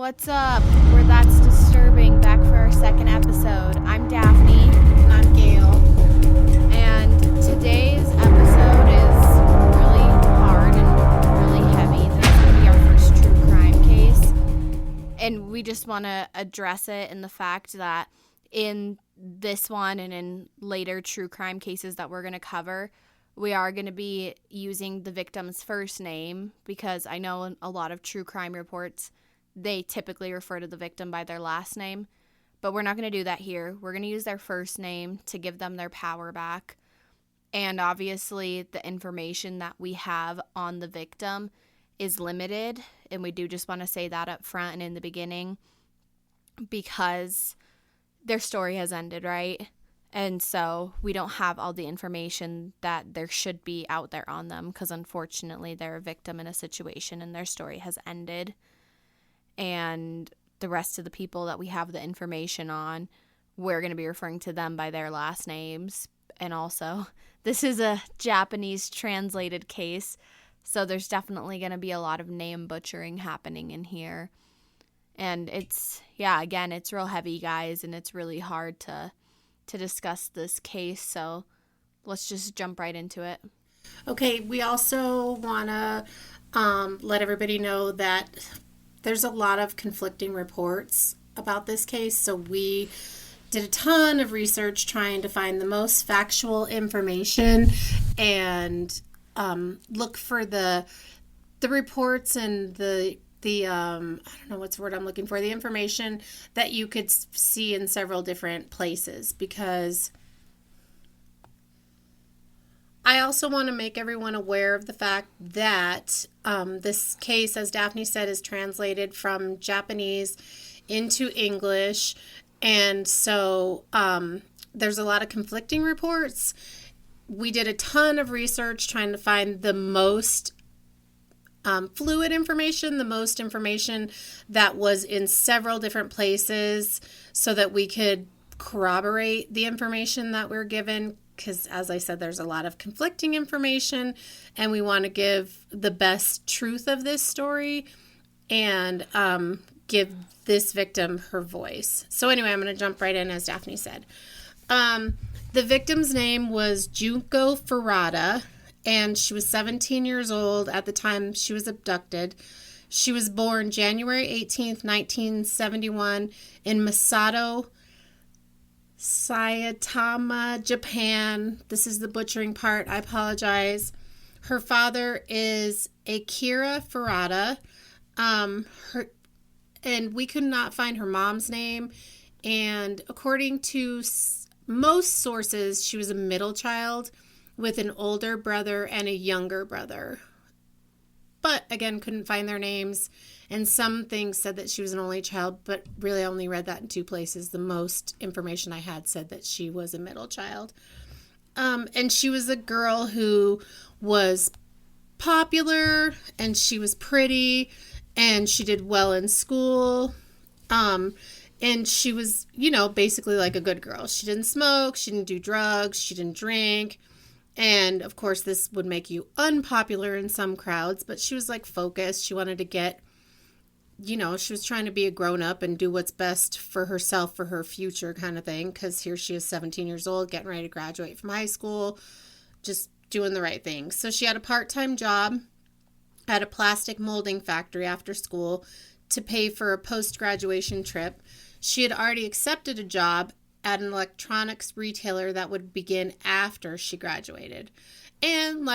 What's up? We're That's Disturbing, back for our second episode. I'm Daphne. And I'm Gail. And today's episode is really hard and really heavy. This is going to be our first true crime case. And we just want to address it in the fact that in this one and in later true crime cases that we're going to cover, we are going to be using the victim's first name, because I know in a lot of true crime reports they typically refer to the victim by their last name, but we're not going to do that here. We're going to use their first name to give them their power back. And obviously the information that we have on the victim is limited, and we do just want to say that up front and in the beginning, because their story has ended, right? And so we don't have all the information that there should be out there on them, because unfortunately they're a victim in a situation and their story has ended. And the rest of the people that we have the information on, we're going to be referring to them by their last names. And also, this is a Japanese translated case, so there's definitely going to be a lot of name butchering happening in here. And it's real heavy, guys, and it's really hard to discuss this case, so let's just jump right into it. Okay, we also want to let everybody know that there's a lot of conflicting reports about this case, so we did a ton of research trying to find the most factual information and look for the reports and the I don't know what's the word I'm looking for, the information that you could see in several different places, because I also want to make everyone aware of the fact that this case, as Daphne said, is translated from Japanese into English, and so there's a lot of conflicting reports. We did a ton of research trying to find the most fluid information, the most information that was in several different places, so that we could corroborate the information that we're given, because as I said, there's a lot of conflicting information and we want to give the best truth of this story and give this victim her voice. So anyway, I'm going to jump right in, as Daphne said. The victim's name was Junko Furuta, and she was 17 years old at the time she was abducted. She was born January 18th, 1971 in Masato, Saitama, Japan. This is the butchering part. I apologize. Her father is Akira Furuta. And we could not find her mom's name. And according to most sources, she was a middle child with an older brother and a younger brother. But again, couldn't find their names. And some things said that she was an only child, but really I only read that in two places. The most information I had said that she was a middle child. And she was a girl who was popular, and she was pretty, and she did well in school. And she was, basically like a good girl. She didn't smoke, she didn't do drugs, she didn't drink. And of course, this would make you unpopular in some crowds, but she was like focused. She wanted to get, she was trying to be a grown-up and do what's best for herself, for her future kind of thing. Because here she is, 17 years old, getting ready to graduate from high school, just doing the right thing. So she had a part-time job at a plastic molding factory after school to pay for a post-graduation trip. She had already accepted a job at an electronics retailer that would begin after she graduated. And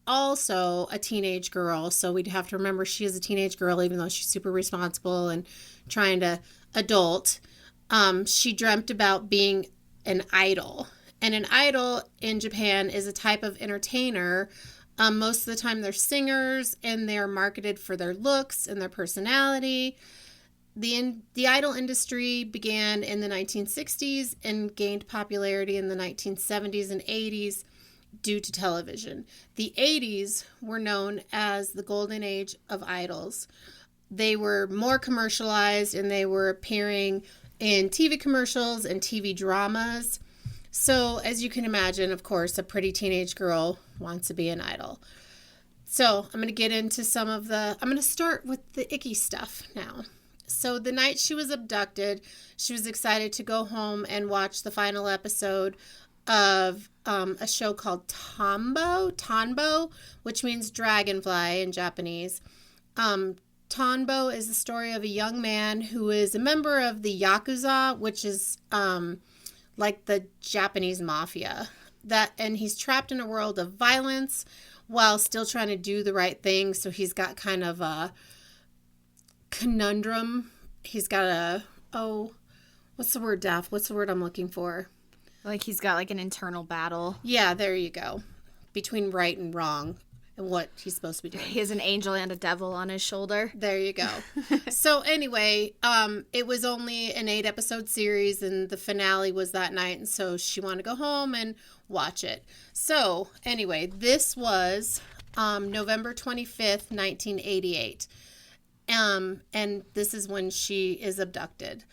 also a teenage girl, so we'd have to remember she is a teenage girl, even though she's super responsible and trying to adult. She dreamt about being an idol. And an idol in Japan is a type of entertainer. Most of the time they're singers, and they're marketed for their looks and their personality. The idol industry began in the 1960s and gained popularity in the 1970s and 80s due to television. The 80s were known as the golden age of idols. They were more commercialized, and they were appearing in TV commercials and TV dramas. So, as you can imagine, of course, a pretty teenage girl wants to be an idol. So, I'm going to get into I'm going to start with the icky stuff now. So the night she was abducted, she was excited to go home and watch the final episode of a show called Tanbo, which means dragonfly in Japanese. Tanbo is the story of a young man who is a member of the Yakuza, which is like the Japanese mafia. And he's trapped in a world of violence while still trying to do the right thing. So he's got kind of a conundrum. He's got what's the word, Daph? What's the word I'm looking for? Like he's got like an internal battle. Yeah, there you go. Between right and wrong and what he's supposed to be doing. He has an angel and a devil on his shoulder. There you go. So anyway, it was only an 8-episode series and the finale was that night. And so she wanted to go home and watch it. So anyway, this was November 25th, 1988. And this is when she is abducted.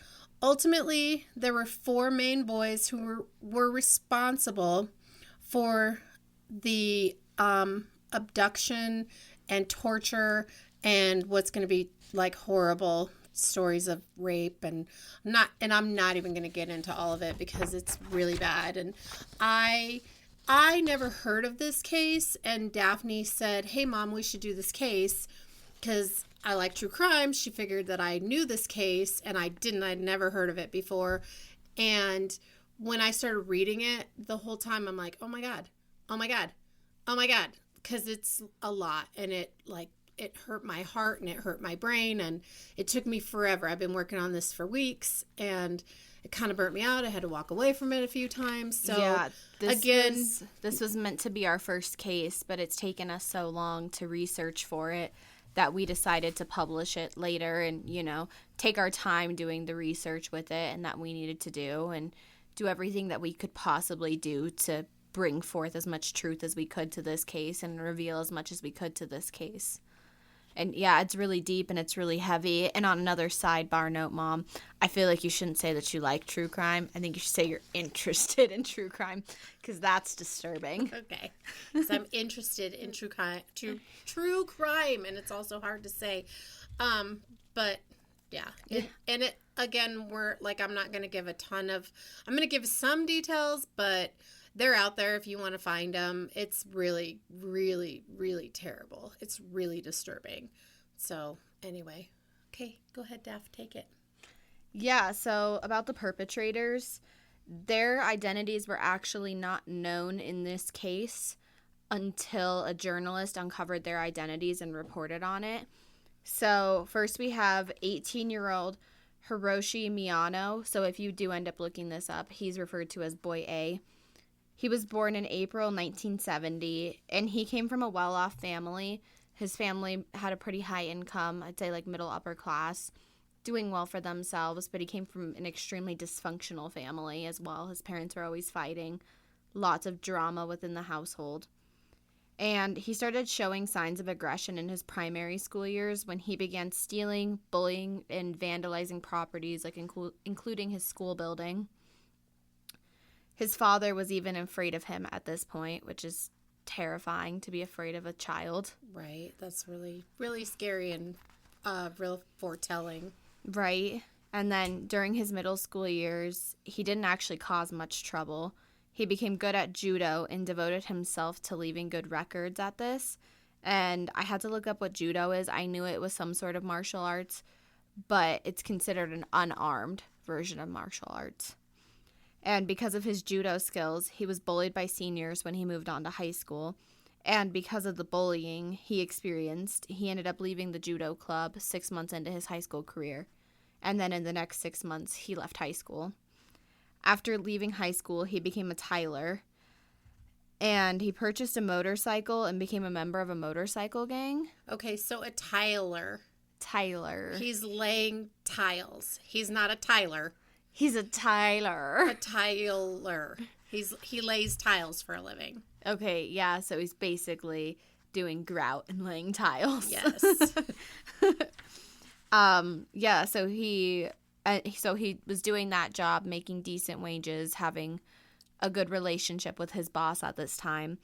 Ultimately, there were 4 main boys who were responsible for the abduction and torture and what's going to be like horrible stories of rape and I'm not even going to get into all of it because it's really bad. And I never heard of this case, and Daphne said, "Hey Mom, we should do this case," because I like true crime. She figured that I knew this case, and I didn't. I'd never heard of it before. And when I started reading it, the whole time I'm like, oh my God, oh my God, oh my God. Because it's a lot, and it hurt my heart, and it hurt my brain, and it took me forever. I've been working on this for weeks, and it kind of burnt me out. I had to walk away from it a few times. So yeah, this was meant to be our first case, but it's taken us so long to research for it that we decided to publish it later and, take our time doing the research with it and that we needed to do and do everything that we could possibly do to bring forth as much truth as we could to this case and reveal as much as we could to this case. And yeah, it's really deep and it's really heavy. And on another sidebar note, Mom, I feel like you shouldn't say that you like true crime. I think you should say you're interested in true crime because that's disturbing. Okay. Because I'm interested in true crime, and it's also hard to say. But yeah. Again, I'm not going to give I'm going to give some details, but they're out there if you want to find them. It's really, really, really terrible. It's really disturbing. So anyway, okay, go ahead, Daph, take it. Yeah, so about the perpetrators, their identities were actually not known in this case until a journalist uncovered their identities and reported on it. So first we have 18-year-old Hiroshi Miyano. So if you do end up looking this up, he's referred to as Boy A. He was born in April 1970, and he came from a well-off family. His family had a pretty high income, I'd say like middle upper class, doing well for themselves, but he came from an extremely dysfunctional family as well. His parents were always fighting, lots of drama within the household. And he started showing signs of aggression in his primary school years when he began stealing, bullying, and vandalizing properties, like including his school building. His father was even afraid of him at this point, which is terrifying to be afraid of a child. Right. That's really, really scary and real foretelling. Right. And then during his middle school years, he didn't actually cause much trouble. He became good at judo and devoted himself to leaving good records at this. And I had to look up what judo is. I knew it was some sort of martial arts, but it's considered an unarmed version of martial arts. And because of his judo skills, he was bullied by seniors when he moved on to high school. And because of the bullying he experienced, he ended up leaving the judo club 6 months into his high school career. And then in the next 6 months, he left high school. After leaving high school, he became a tiler. And he purchased a motorcycle and became a member of a motorcycle gang. Okay, so a tiler. Tiler. He's laying tiles. He's not a tiler. He's a tiler. A tiler. He lays tiles for a living. Okay, yeah, so he's basically doing grout and laying tiles. Yes. Yeah, so he was doing that job, making decent wages, having a good relationship with his boss at this time.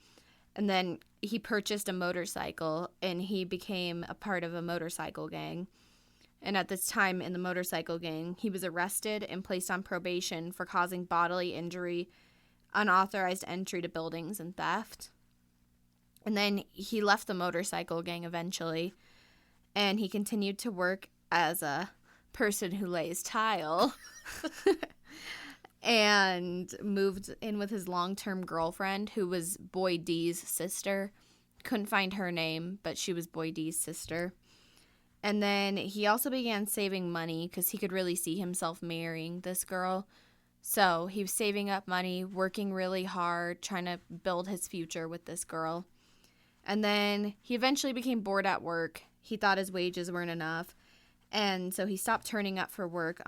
And then he purchased a motorcycle, and he became a part of a motorcycle gang. And at this time in the motorcycle gang, he was arrested and placed on probation for causing bodily injury, unauthorized entry to buildings, and theft. And then he left the motorcycle gang eventually, and he continued to work as a person who lays tile and moved in with his long-term girlfriend, who was Boy D's sister. Couldn't find her name, but she was Boy D's sister. And then he also began saving money because he could really see himself marrying this girl. So he was saving up money, working really hard, trying to build his future with this girl. And then he eventually became bored at work. He thought his wages weren't enough. And so he stopped turning up for work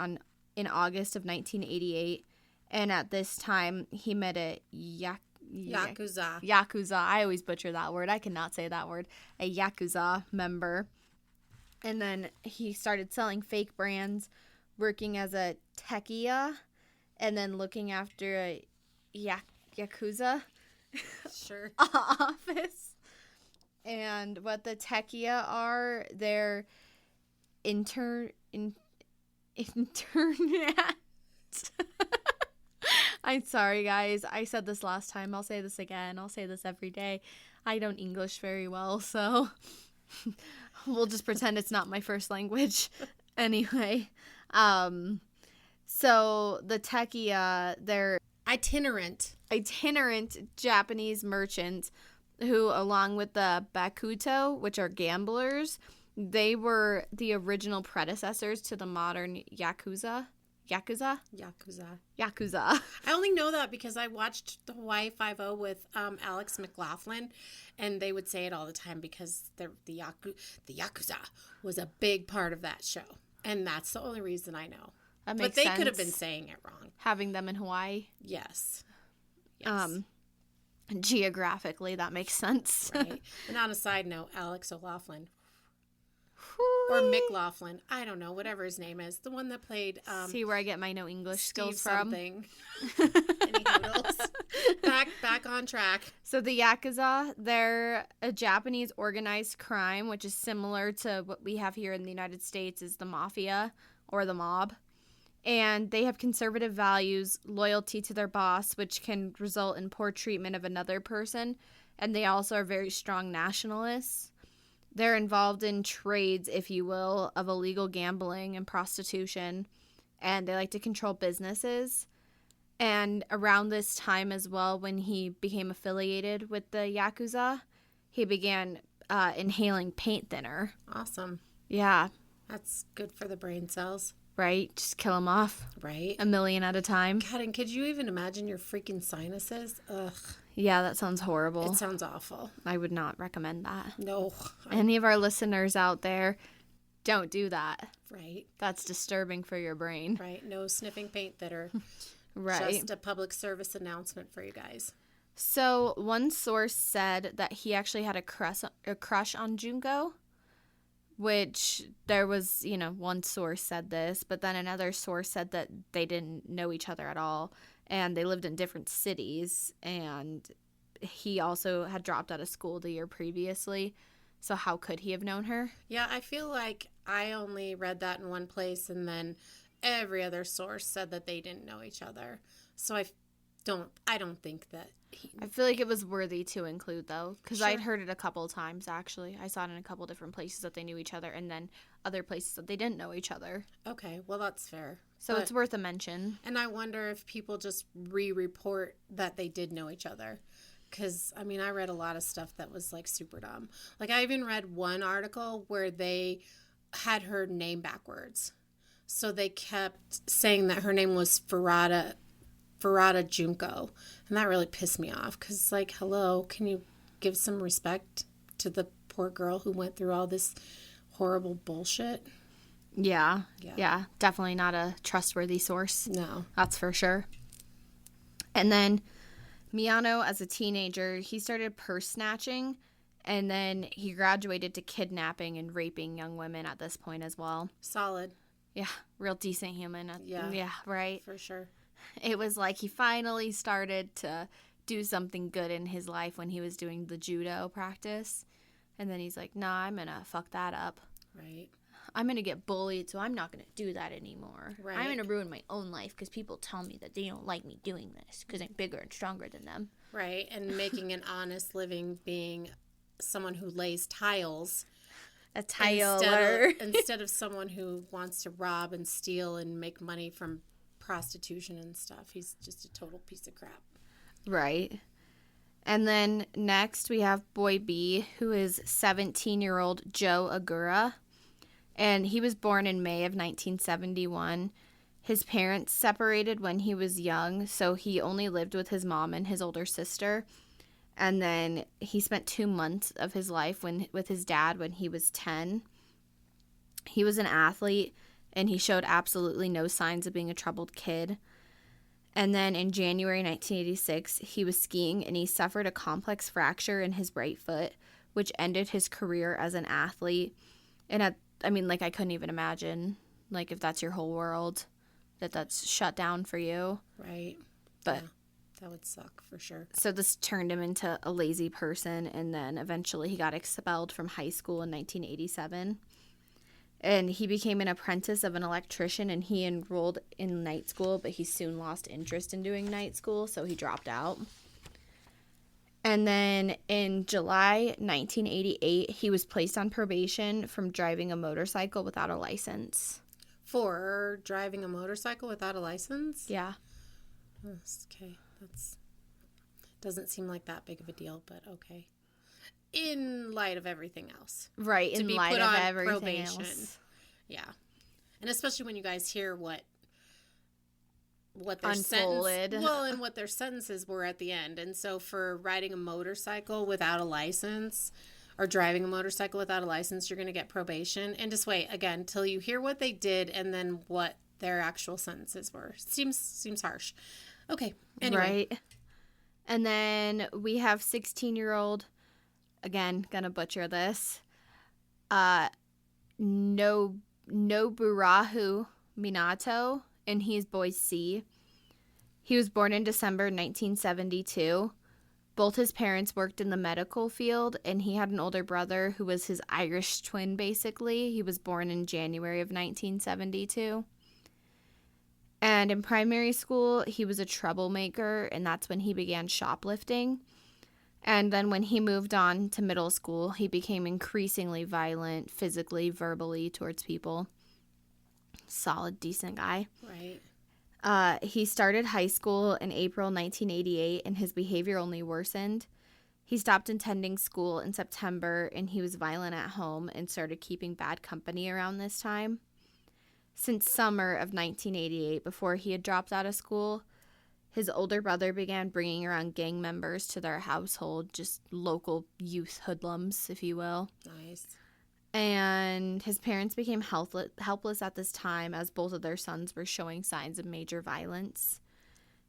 in August of 1988. And at this time, he met a Yakuza. Yakuza. I always butcher that word. I cannot say that word. A Yakuza member. And then he started selling fake brands, working as a tekiya, and then looking after a Yakuza Sure. office. And what the tekiya are, they're internet. I'm sorry, guys. I said this last time. I'll say this again. I'll say this every day. I don't English very well, so we'll just pretend it's not my first language. Anyway, so the tekiya, they're itinerant Japanese merchants who, along with the bakuto, which are gamblers, they were the original predecessors to the modern Yakuza. Yakuza. I only know that because I watched the Hawaii Five-0 with Alex McLaughlin, and they would say it all the time because the Yakuza was a big part of that show, and that's the only reason I know. That makes but they sense. could have been saying it wrong. Having them in Hawaii. Yes. Geographically, that makes sense. Right. And on a side note, Alex O'Laughlin. Or McLaughlin. I don't know, whatever his name is. The one that played... See where I get my no English Steve skills from? Something. Any noodles. Back on track. So the Yakuza, they're a Japanese organized crime, which is similar to what we have here in the United States is the mafia or the mob. And they have conservative values, loyalty to their boss, which can result in poor treatment of another person. And they also are very strong nationalists. They're involved in trades, if you will, of illegal gambling and prostitution, and they like to control businesses. And around this time as well, when he became affiliated with the Yakuza, he began inhaling paint thinner. Awesome. Yeah. That's good for the brain cells. Right? Just kill them off. Right. 1 million at a time. God, and could you even imagine your freaking sinuses? Ugh. Yeah, that sounds horrible. It sounds awful. I would not recommend that. No. Any of our listeners out there, don't do that. Right. That's disturbing for your brain. Right. No sniffing paint thinner. Right. Just a public service announcement for you guys. So one source said that he actually had a crush on Junko, which there was, one source said this, but then another source said that they didn't know each other at all, and they lived in different cities, and he also had dropped out of school the year previously, so how could he have known her? Yeah, I feel like I only read that in one place, and then every other source said that they didn't know each other. So I don't think that I feel like it was worthy to include, though, because Sure. I'd heard it a couple of times, actually. I saw it in a couple different places that they knew each other, and then other places that they didn't know each other. Okay, well, that's fair. So it's worth a mention. And I wonder if people just re-report that they did know each other. Because, I read a lot of stuff that was, super dumb. I even read one article where they had her name backwards. So they kept saying that her name was Furuta Junko. And that really pissed me off. Because, hello, can you give some respect to the poor girl who went through all this horrible bullshit? Yeah, definitely not a trustworthy source. No. That's for sure. And then Miyano, as a teenager, he started purse snatching, and then he graduated to kidnapping and raping young women at this point as well. Solid. Yeah, real decent human. Yeah, right? For sure. It was like he finally started to do something good in his life when he was doing the judo practice. And then he's like, nah, I'm going to fuck that up. Right. I'm going to get bullied, so I'm not going to do that anymore. Right. I'm going to ruin my own life because people tell me that they don't like me doing this because I'm bigger and stronger than them. Right, and making an honest living being someone who lays tiles. A tiler. Instead of someone who wants to rob and steal and make money from prostitution and stuff. He's just a total piece of crap. Right. And then next we have boy B, who is 17-year-old Joe Agura. And he was born in May of 1971. His parents separated when he was young, so he only lived with his mom and his older sister. And then he spent 2 months of his life with his dad when he was 10. He was an athlete, and he showed absolutely no signs of being a troubled kid. And then in January 1986, he was skiing, and he suffered a complex fracture in his right foot, which ended his career as an athlete. And I couldn't even imagine, if that's your whole world, that's shut down for you. Right. But yeah, that would suck for sure. So this turned him into a lazy person, and then eventually he got expelled from high school in 1987. And he became an apprentice of an electrician, and he enrolled in night school, but he soon lost interest in doing night school, so he dropped out. And then in July 1988, he was placed on probation from driving a motorcycle without a license. For driving a motorcycle without a license? Yeah. Okay. That's doesn't seem like that big of a deal, but okay. In light of everything else. Right, in light of everything probation. Else. Yeah. And especially when you guys hear what their unfolded. And what their sentences were at the end. And so for riding a motorcycle without a license or driving a motorcycle without a license, you're going to get probation. And just wait, again, till you hear what they did and then what their actual sentences were. Seems harsh. Okay. Anyway. Right. And then we have 16-year-old, again, gonna butcher this, Noburahu Minato, and he's boy C. He was born in December 1972. Both his parents worked in the medical field, and he had an older brother who was his Irish twin, basically. He was born in January of 1972. And in primary school, he was a troublemaker, and that's when he began shoplifting. And then when he moved on to middle school, he became increasingly violent, physically, verbally, towards people. Solid, decent guy. Right. He started high school in April 1988, and his behavior only worsened. He stopped attending school in September, and he was violent at home and started keeping bad company around this time. Since summer of 1988, before he had dropped out of school, his older brother began bringing around gang members to their household, just local youth hoodlums, if you will. Nice. And his parents became helpless at this time as both of their sons were showing signs of major violence.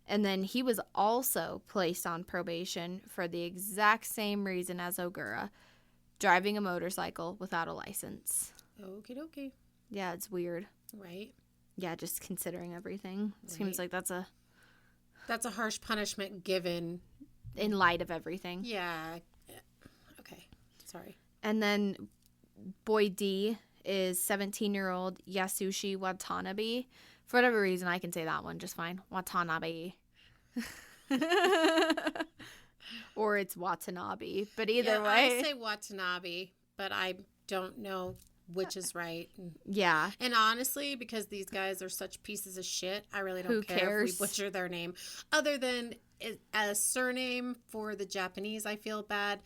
And then he was also placed on probation for the exact same reason as Ogura, driving a motorcycle without a license. Okie dokie. Yeah, it's weird. Right. Yeah, just considering everything. Right. Seems like that's a harsh punishment given in light of everything. Yeah. Okay. Sorry. And then boy D is 17-year-old Yasushi Watanabe. For whatever reason, I can say that one just fine. Watanabe. Or it's Watanabe. But either way. I say Watanabe, but I don't know which is right. Yeah. And honestly, because these guys are such pieces of shit, I really don't Who care cares? if we butcher their name. Other than a surname for the Japanese, I feel bad.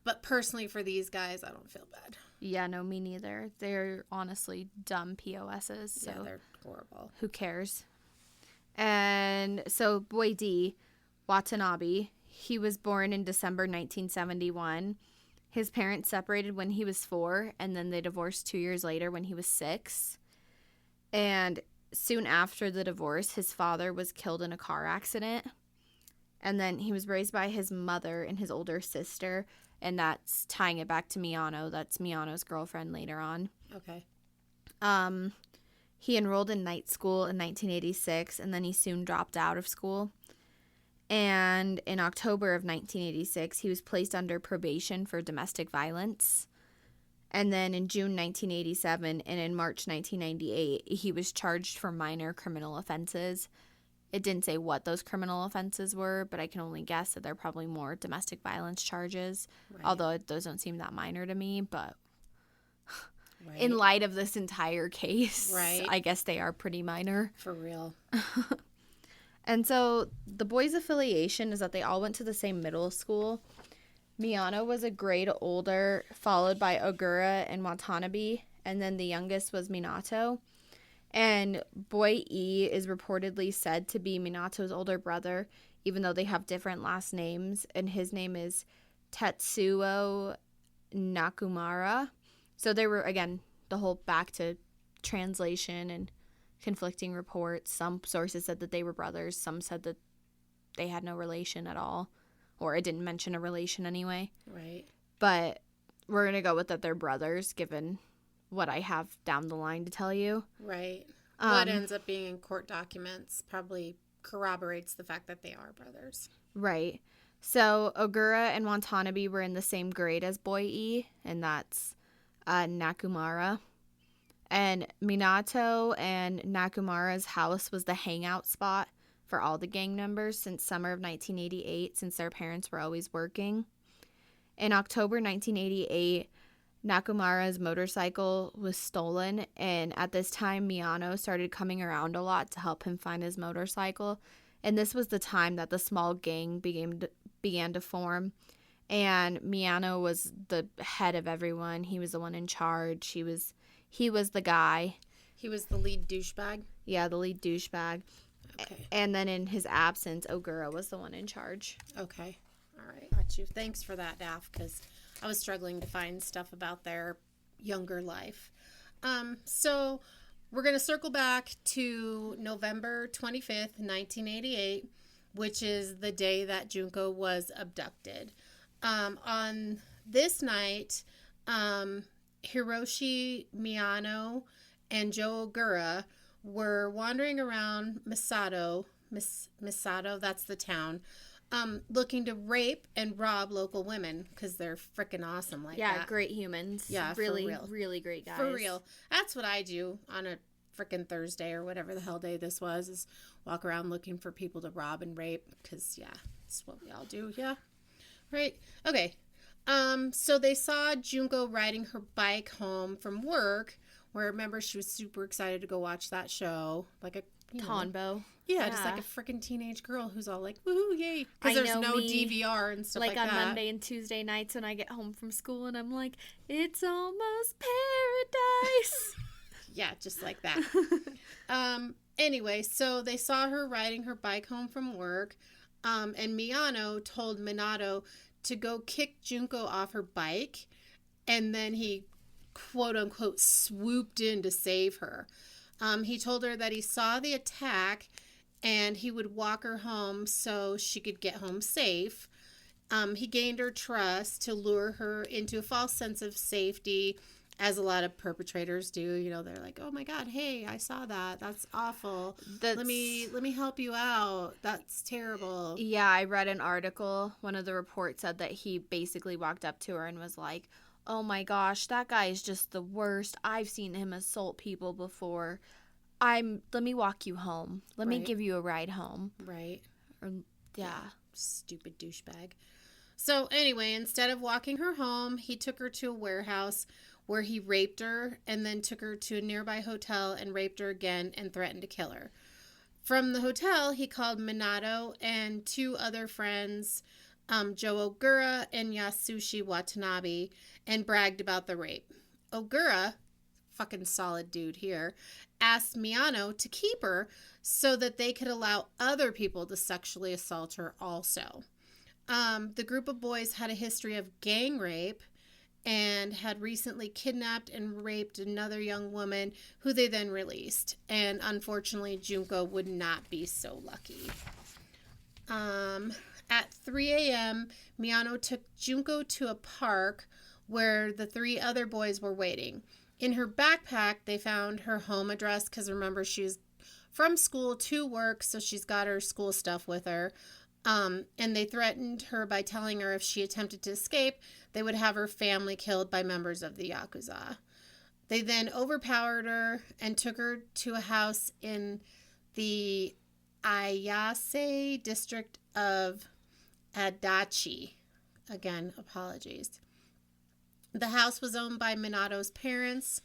But personally, for these guys, I don't feel bad. Yeah, no, me neither. They're honestly dumb POSs. So yeah, they're horrible. Who cares? And so boy D, Watanabe, he was born in December 1971. His parents separated when he was 4, and then they divorced 2 years later when he was 6. And soon after the divorce, his father was killed in a car accident. And then he was raised by his mother and his older sister, and that's tying it back to Miyano. That's Miyano's girlfriend later on. Okay. He enrolled in night school in 1986, and then he soon dropped out of school. And in October of 1986, he was placed under probation for domestic violence. And then in June 1987 and in March 1998, he was charged for minor criminal offenses. It didn't say what those criminal offenses were, but I can only guess that they're probably more domestic violence charges, Right. although those don't seem that minor to me. But Right. in light of this entire case, Right. I guess they are pretty minor. For real. And so the boys' affiliation is that they all went to the same middle school. Miyano was a grade older, followed by Ogura and Watanabe, and then the youngest was Minato. And boy E is reportedly said to be Minato's older brother, even though they have different last names, and his name is Tetsuo Nakamura. So they were, again, the whole back to translation and conflicting reports. Some sources said that they were brothers. Some said that they had no relation at all, or it didn't mention a relation anyway. Right. But we're going to go with that they're brothers, given what I have down the line to tell you. Right. What ends up being in court documents probably corroborates the fact that they are brothers. Right. So Ogura and Watanabe were in the same grade as Boy E, and that's Nakamura. And Minato and Nakamura's house was the hangout spot for all the gang members since summer of 1988, since their parents were always working. In October 1988, Nakamura's motorcycle was stolen, and at this time, Miyano started coming around a lot to help him find his motorcycle. And this was the time that the small gang began to form. And Miyano was the head of everyone. He was the one in charge. He was the guy. He was the lead douchebag? Yeah, the lead douchebag. Okay. And then in his absence, Ogura was the one in charge. Okay. All right. Got you. Thanks for that, Daph, because I was struggling to find stuff about their younger life. So we're going to circle back to November 25th, 1988, which is the day that Junko was abducted. On this night, Hiroshi Miyano and Joe Ogura were wandering around Misato, that's the town, looking to rape and rob local women because they're freaking awesome like that. Yeah, great humans. Yeah, really, for real. really great guys. For real. That's what I do on a freaking Thursday or whatever the hell day this was, is walk around looking for people to rob and rape because, yeah, that's what we all do. Yeah. Right. Okay. So they saw Junko riding her bike home from work, where, remember, she was super excited to go watch that show. Like a Tonbo. Yeah, just like a freaking teenage girl who's all like, woohoo, yay. Because there's no DVR and stuff like that. Like on Monday and Tuesday nights when I get home from school and I'm like, it's almost paradise. Yeah, just like that. Anyway, so they saw her riding her bike home from work, and Miyano told Minato to go kick Junko off her bike, and then he, quote-unquote, swooped in to save her. He told her that he saw the attack and he would walk her home so she could get home safe. He gained her trust to lure her into a false sense of safety, as a lot of perpetrators do. You know, they're like, oh my God, hey, I saw that. That's awful. Let me help you out. That's terrible. Yeah, I read an article. One of the reports said that he basically walked up to her and was like, oh my gosh, that guy is just the worst. I've seen him assault people before. Let me walk you home. Let me give you a ride home. Right. Yeah. Stupid douchebag. So anyway, instead of walking her home, he took her to a warehouse where he raped her and then took her to a nearby hotel and raped her again and threatened to kill her. From the hotel, he called Minato and two other friends, Joe Ogura and Yasushi Watanabe, and bragged about the rape. Ogura, fucking solid dude here, asked Miyano to keep her so that they could allow other people to sexually assault her also. The group of boys had a history of gang rape and had recently kidnapped and raped another young woman who they then released. And unfortunately, Junko would not be so lucky. At 3 a.m., Miyano took Junko to a park where the three other boys were waiting. In her backpack, they found her home address because, remember, she was from school to work, so she's got her school stuff with her. And they threatened her by telling her if she attempted to escape, they would have her family killed by members of the Yakuza. They then overpowered her and took her to a house in the Ayase district of Adachi. Again, apologies. The house was owned by Minato's parents,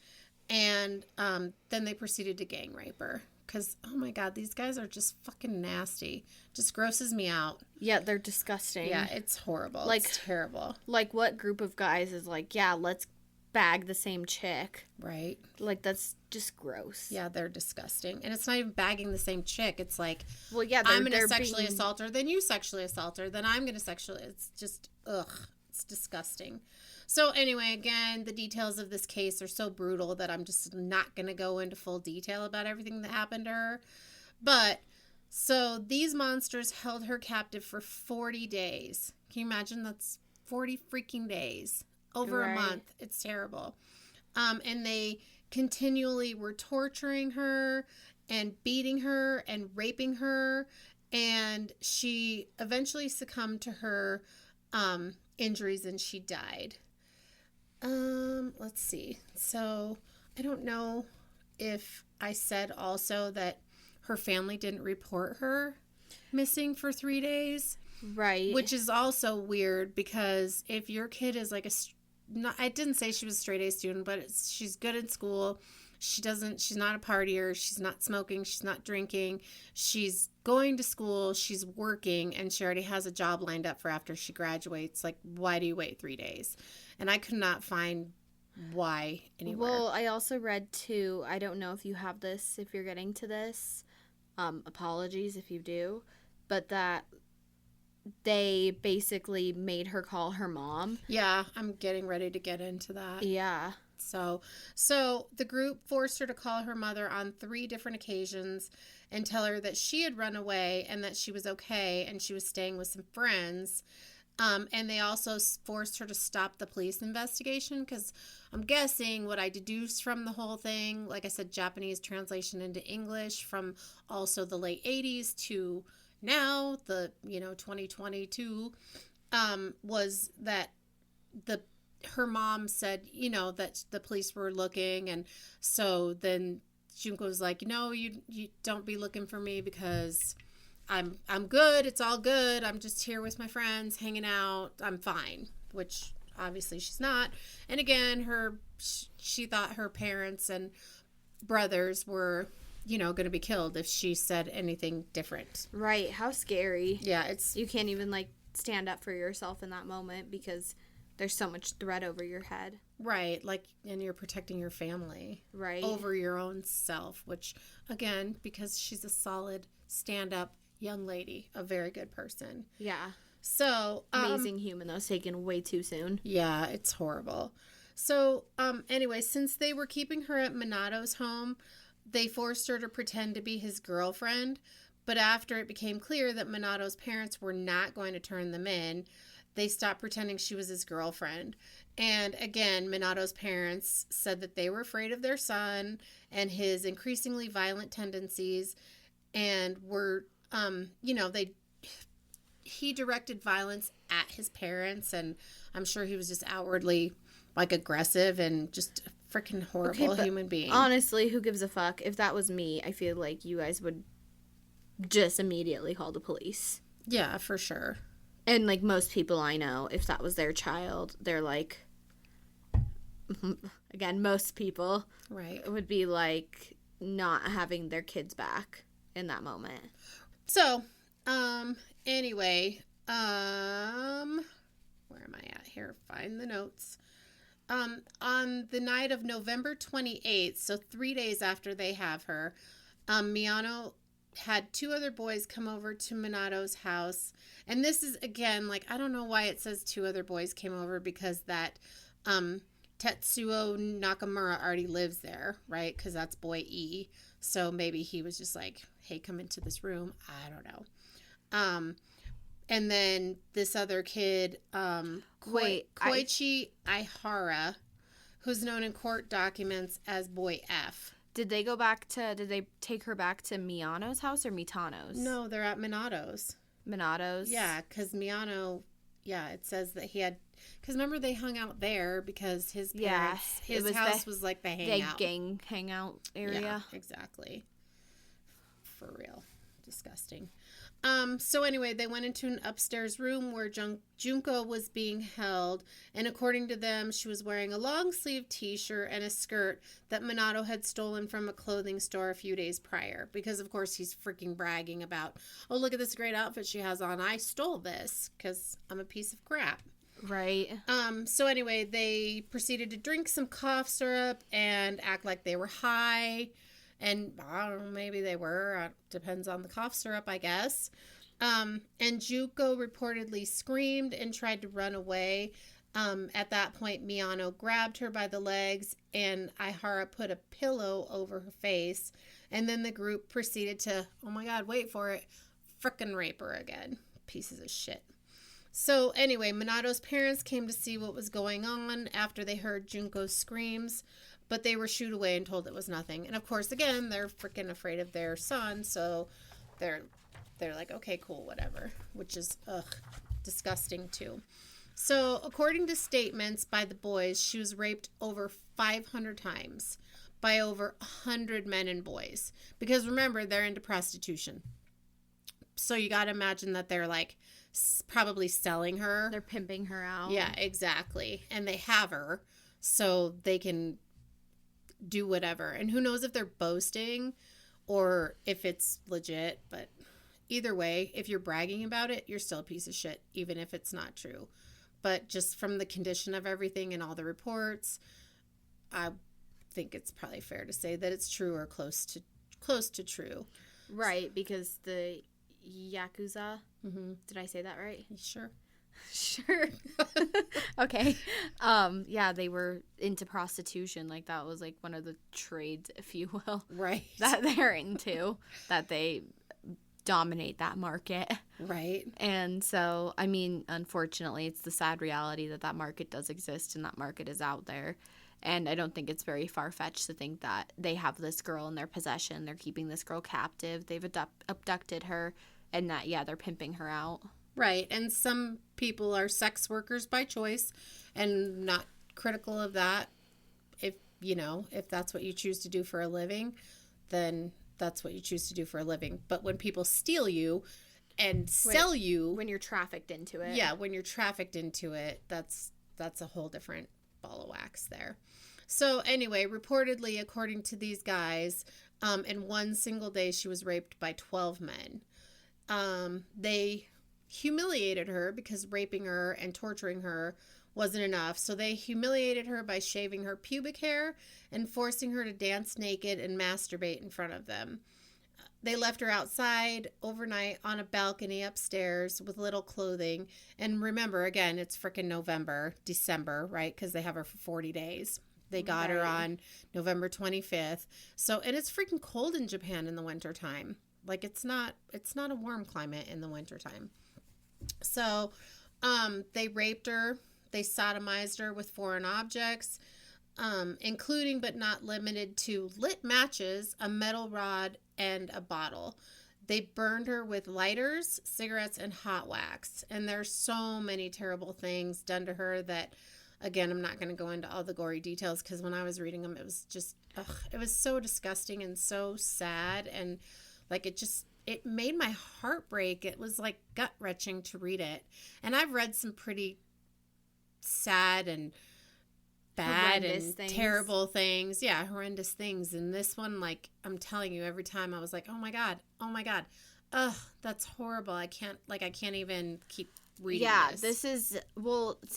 and then they proceeded to gang rape her. Because, oh my God, these guys are just fucking nasty. Just grosses me out. Yeah, they're disgusting. Yeah, it's horrible. Like, it's terrible. Like, what group of guys is like, yeah, let's bag the same chick? Right. Like, that's just gross. Yeah, they're disgusting. And it's not even bagging the same chick. It's like, well, yeah, I'm going to sexually assault her, then you sexually assault her, then I'm going to sexually... It's just, ugh. It's disgusting. So anyway, again, the details of this case are so brutal that I'm just not going to go into full detail about everything that happened to her. But, so these monsters held her captive for 40 days. Can you imagine? That's 40 freaking days. Over a month. It's terrible. And they continually were torturing her and beating her and raping her. And she eventually succumbed to her injuries and she died. Let's see. So I don't know if I said also that her family didn't report her missing for 3 days. Right. Which is also weird because if your kid is like I didn't say she was a straight A student, but she's good in school. She's not a partier. She's not smoking. She's not drinking. She's going to school. She's working, and she already has a job lined up for after she graduates. Like, why do you wait 3 days? And I could not find why anywhere. Well, I also read too, I don't know if you have this, if you're getting to this, apologies if you do, but that they basically made her call her mom. Yeah, I'm getting ready to get into that. Yeah. So the group forced her to call her mother on 3 different occasions and tell her that she had run away and that she was okay and she was staying with some friends. And they also forced her to stop the police investigation because I'm guessing what I deduced from the whole thing, like I said, Japanese translation into English from also the late 80s to now, 2022, was that her mom said, that the police were looking, and so then Junko was like, no, you don't be looking for me because I'm good. It's all good. I'm just here with my friends, hanging out. I'm fine, which obviously she's not. And again, she thought her parents and brothers were, going to be killed if she said anything different. Right. How scary. Yeah, you can't even stand up for yourself in that moment because there's so much threat over your head. Right. And you're protecting your family. Right. Over your own self, which, again, because she's a solid, stand-up young lady, a very good person. Yeah. So. Amazing human, though, taken way too soon. Yeah, it's horrible. So, anyway, since they were keeping her at Minato's home, they forced her to pretend to be his girlfriend. But after it became clear that Minato's parents were not going to turn them in, they stopped pretending she was his girlfriend. And again, Minato's parents said that they were afraid of their son and his increasingly violent tendencies, and were, he directed violence at his parents, and I'm sure he was just outwardly aggressive and just a freaking horrible human being. Honestly, who gives a fuck? If that was me, I feel like you guys would just immediately call the police. Yeah, for sure. And, most people I know, if that was their child, they're again, most people right would be, not having their kids back in that moment. So, anyway, where am I at here? Find the notes. On the night of November 28th, so 3 days after they have her, Miyano had 2 other boys come over to Minato's house. And this is, again, I don't know why it says 2 other boys came over, because that Tetsuo Nakamura already lives there, right? Because that's boy E. So maybe he was just like, hey, come into this room. I don't know. And then this other kid, Koichi Aihara, who's known in court documents as boy F. Did they take her back to Miyano's house or Mitano's? No, they're at Minato's. Minatos. Yeah, because Miyano, it says that he had, because remember they hung out there because his parents, his house was like the hangout. The gang hangout area. Yeah, exactly. For real. Disgusting. So anyway, they went into an upstairs room where Junko was being held, and according to them, she was wearing a long-sleeved t-shirt and a skirt that Minato had stolen from a clothing store a few days prior, because of course he's freaking bragging about, oh, look at this great outfit she has on. I stole this because I'm a piece of crap. Right. So anyway, they proceeded to drink some cough syrup and act like they were high. And I don't know, maybe they were. Depends on the cough syrup, I guess. And Junko reportedly screamed and tried to run away. At that point, Miyano grabbed her by the legs and Ihara put a pillow over her face. And then the group proceeded to, oh my God, wait for it, frickin' rape her again. Pieces of shit. So anyway, Minato's parents came to see what was going on after they heard Junko's screams. But they were shooed away and told it was nothing. And of course, again, they're freaking afraid of their son. So they're like, okay, cool, whatever. Which is, disgusting too. So according to statements by the boys, she was raped over 500 times by over 100 men and boys. Because remember, they're into prostitution. So you got to imagine that they're like probably selling her. They're pimping her out. Yeah, exactly. And they have her so they can do whatever. And who knows if they're boasting or if it's legit. But either way, if you're bragging about it, you're still a piece of shit, even if it's not true. But just from the condition of everything and all the reports, I think it's probably fair to say that it's true or close to true. Right, because the Yakuza, did I say that right? Sure. Sure. Okay. Yeah, they were into prostitution. Like, that was like one of the trades, if you will. Right. That they're into. That they dominate that market. Right. And so, I mean, unfortunately, it's the sad reality that that market does exist and that market is out there. And I don't think it's very far-fetched to think that they have this girl in their possession. They're keeping this girl captive. They've abducted her. And that, yeah, they're pimping her out. Right. And some people are sex workers by choice and not critical of that. If that's what you choose to do for a living, then that's what you choose to do for a living. But when people steal you and sell you, when you're trafficked into it. Yeah, when you're trafficked into it, that's a whole different ball of wax there. So anyway, reportedly, according to these guys, in one single day, she was raped by 12 men. They humiliated her because raping her and torturing her wasn't enough. So they humiliated her by shaving her pubic hair and forcing her to dance naked and masturbate in front of them. They left her outside overnight on a balcony upstairs with little clothing. And remember, again, it's frickin' December, right? Because they have her for 40 days. They got her on November 25th. So, and it's freaking cold in Japan in the wintertime. Like, it's not a warm climate in the wintertime. So, they raped her. They sodomized her with foreign objects, including but not limited to lit matches, a metal rod, and a bottle. They burned her with lighters, cigarettes, and hot wax. And there's so many terrible things done to her that, again, I'm not going to go into all the gory details because when I was reading them, it was just, it was so disgusting and so sad. And like, it made my heart break. It was like gut-wrenching to read it. And I've read some pretty sad and bad and terrible things. Yeah, horrendous things. And this one, like, I'm telling you, every time I was like, oh my God. Ugh, that's horrible. I can't even keep reading this.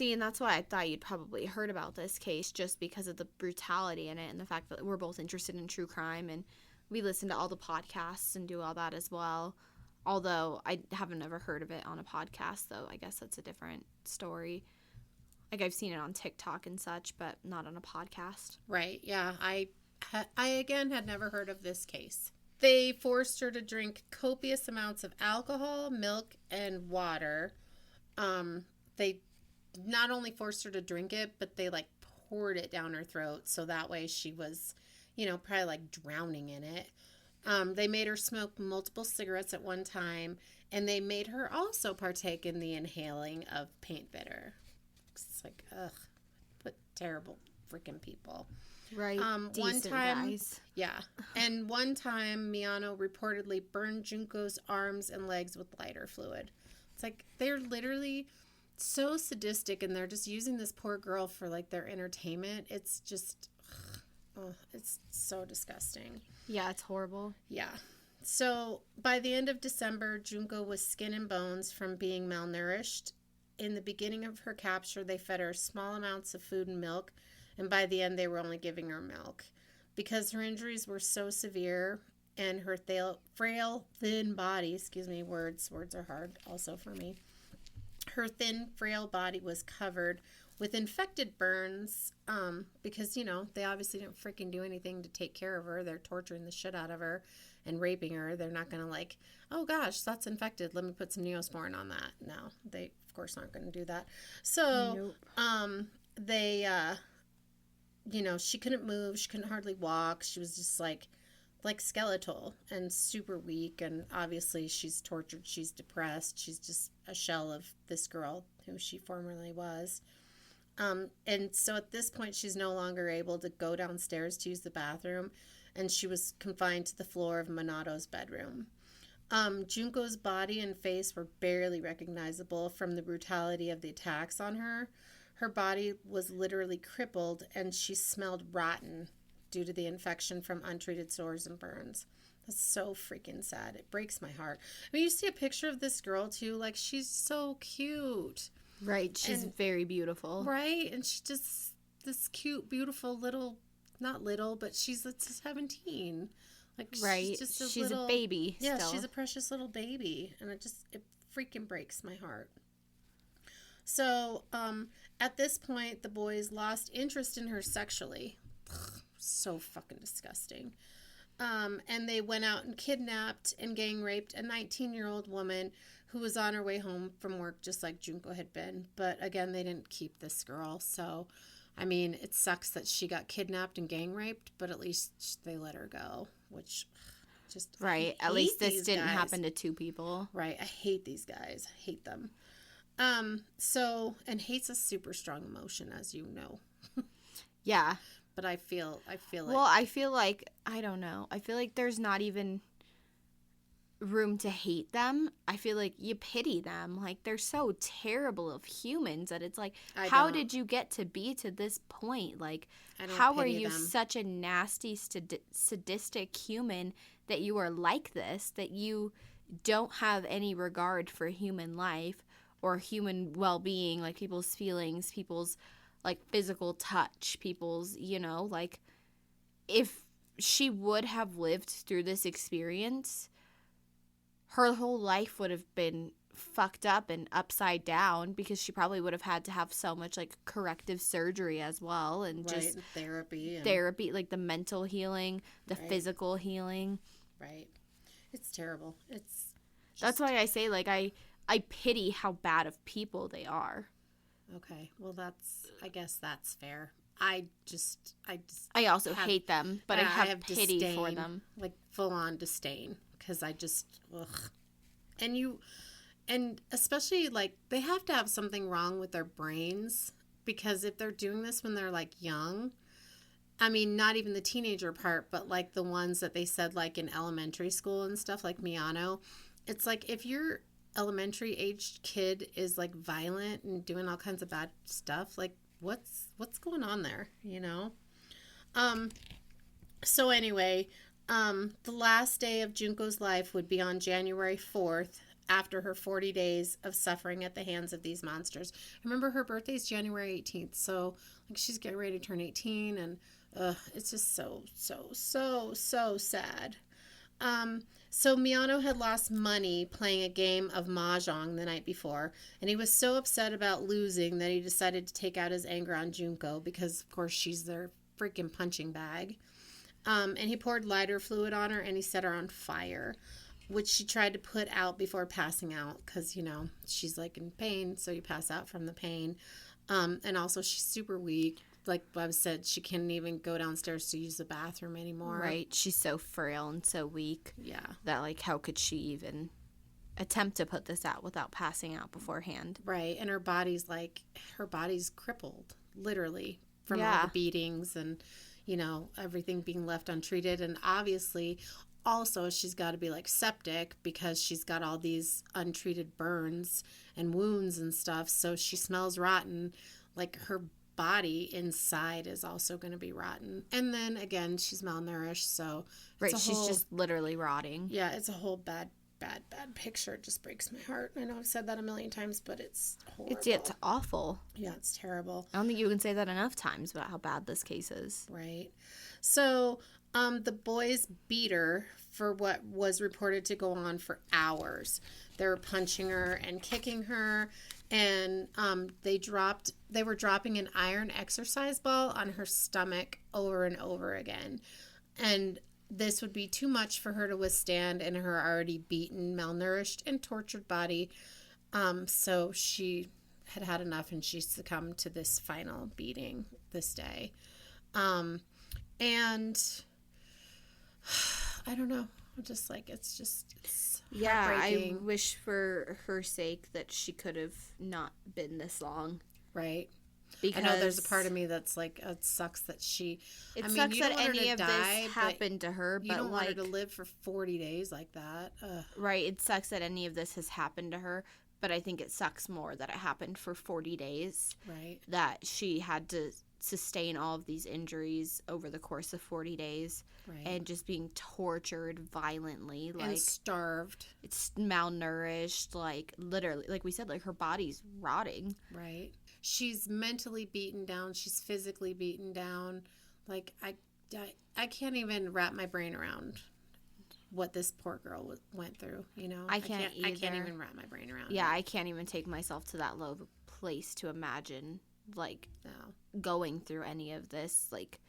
And that's why I thought you'd probably heard about this case, just because of the brutality in it and the fact that we're both interested in true crime and we listen to all the podcasts and do all that as well. Although I haven't ever heard of it on a podcast, though. I guess that's a different story. Like, I've seen it on TikTok and such, but not on a podcast. Right, yeah. I again, had never heard of this case. They forced her to drink copious amounts of alcohol, milk, and water. They not only forced her to drink it, but they, like, poured it down her throat, so that way she was, probably, like, drowning in it. They made her smoke multiple cigarettes at one time, and they made her also partake in the inhaling of paint bitter. It's like, ugh, what terrible freaking people. Right. One time, guys. yeah. And one time, Miyano reportedly burned Junko's arms and legs with lighter fluid. It's like they're literally so sadistic, and they're just using this poor girl for like their entertainment. It's just, oh, it's so disgusting. Yeah, it's horrible. Yeah. So by the end of December, Junko was skin and bones from being malnourished. In the beginning of her capture, they fed her small amounts of food and milk, and by the end, they were only giving her milk. Because her injuries were so severe and her frail, thin body, words are hard also for me. Her thin, frail body was covered with infected burns because, they obviously didn't freaking do anything to take care of her. They're torturing the shit out of her and raping her. They're not going to oh gosh, that's infected. Let me put some Neosporin on that. No, they, of course, aren't going to do that. So, nope. she couldn't move. She couldn't hardly walk. She was just like skeletal and super weak. And obviously she's tortured. She's depressed. She's just a shell of this girl who she formerly was. And so at this point, she's no longer able to go downstairs to use the bathroom, and she was confined to the floor of Minato's bedroom. Junko's body and face were barely recognizable from the brutality of the attacks on her. Her body was literally crippled, and she smelled rotten due to the infection from untreated sores and burns. That's so freaking sad. It breaks my heart. I mean, you see a picture of this girl, too. She's so cute. Right. She's very beautiful. Right. And she's just this cute, beautiful little, not little, but she's 17. Right. She's a baby. Yeah, still. She's a precious little baby. And it freaking breaks my heart. So, at this point, the boys lost interest in her sexually. So fucking disgusting. And they went out and kidnapped and gang raped a 19-year-old woman who was on her way home from work, just like Junko had been. But again, they didn't keep this girl. So, I mean, it sucks that she got kidnapped and gang raped, but at least they let her go, which just... Right. At least this didn't happen to two people. Right. I hate these guys. I hate them. And hate's a super strong emotion, as you know. Yeah. But I feel like... Well, I feel like, I don't know. I feel like there's not even room to hate them. I feel like you pity them. They're so terrible of humans that it's how did you get to be to this point? How are you such a nasty, sadistic human that you are like this, that you don't have any regard for human life or human well-being, people's feelings, people's physical touch, people's, if she would have lived through this experience, her whole life would have been fucked up and upside down because she probably would have had to have so much corrective surgery as well, and just therapy, the mental healing, the physical healing. Right. It's terrible. That's why I say I pity how bad of people they are. Okay, well I guess that's fair. I also hate them, but I have pity disdain, for them. Full on disdain, because I just, ugh. And especially they have to have something wrong with their brains, because if they're doing this when they're young, I mean, not even the teenager part, but the ones that they said in elementary school and stuff, like Miyano, it's if your elementary aged kid is violent and doing all kinds of bad stuff, what's going on there, So anyway, the last day of Junko's life would be on January 4th, after her 40 days of suffering at the hands of these monsters. Remember, her birthday is January 18th, so she's getting ready to turn 18, and it's just so sad. So Miyano had lost money playing a game of mahjong the night before, and he was so upset about losing that he decided to take out his anger on Junko, because of course she's their freaking punching bag. And he poured lighter fluid on her, and he set her on fire, which she tried to put out before passing out, because she's in pain, so you pass out from the pain. And also she's super weak. like Bob said, she can't even go downstairs to use the bathroom anymore. Right. She's so frail and so weak. Yeah. That, like, how could she even attempt to put this out without passing out beforehand? Right. And her body's crippled, literally, from all the beatings and, everything being left untreated. And obviously, also, she's got to be, like, septic because she's got all these untreated burns and wounds and stuff. So she smells rotten. Like, her body inside is also going to be rotten. And then, again, she's malnourished. So, she's just literally rotting. Yeah, it's a whole bad picture. It just breaks my heart. I know I've said that a million times, but it's horrible. It's awful. Yeah, it's terrible. I don't think you can say that enough times about how bad this case is. Right. So, the boys beat her for what was reported to go on for hours. They were punching her and kicking her, and they were dropping an iron exercise ball on her stomach over and over again. And this would be too much for her to withstand in her already beaten, malnourished, and tortured body. So she had enough, and she succumbed to this final beating this day. And I don't know. I'm just like, it's I wish for her sake that she could have not been this long. Right. Because I know there's a part of me that's like, it sucks that she... sucks that any of this happened to her, but you don't want her like... to live for 40 days like that. Ugh. Right, it sucks that any of this has happened to her, but I think it sucks more that it happened for 40 days. Right. That she had to sustain all of these injuries over the course of 40 days. Right. And just being tortured violently. Like, and starved. It's malnourished, like, literally, like we said, like, her body's rotting. Right. She's mentally beaten down. She's physically beaten down. Like, I can't even wrap my brain around what this poor girl went through, I can't either. I can't even wrap my brain around it. Yeah, I can't even take myself to that low of a place to imagine, like, going through any of this. Like,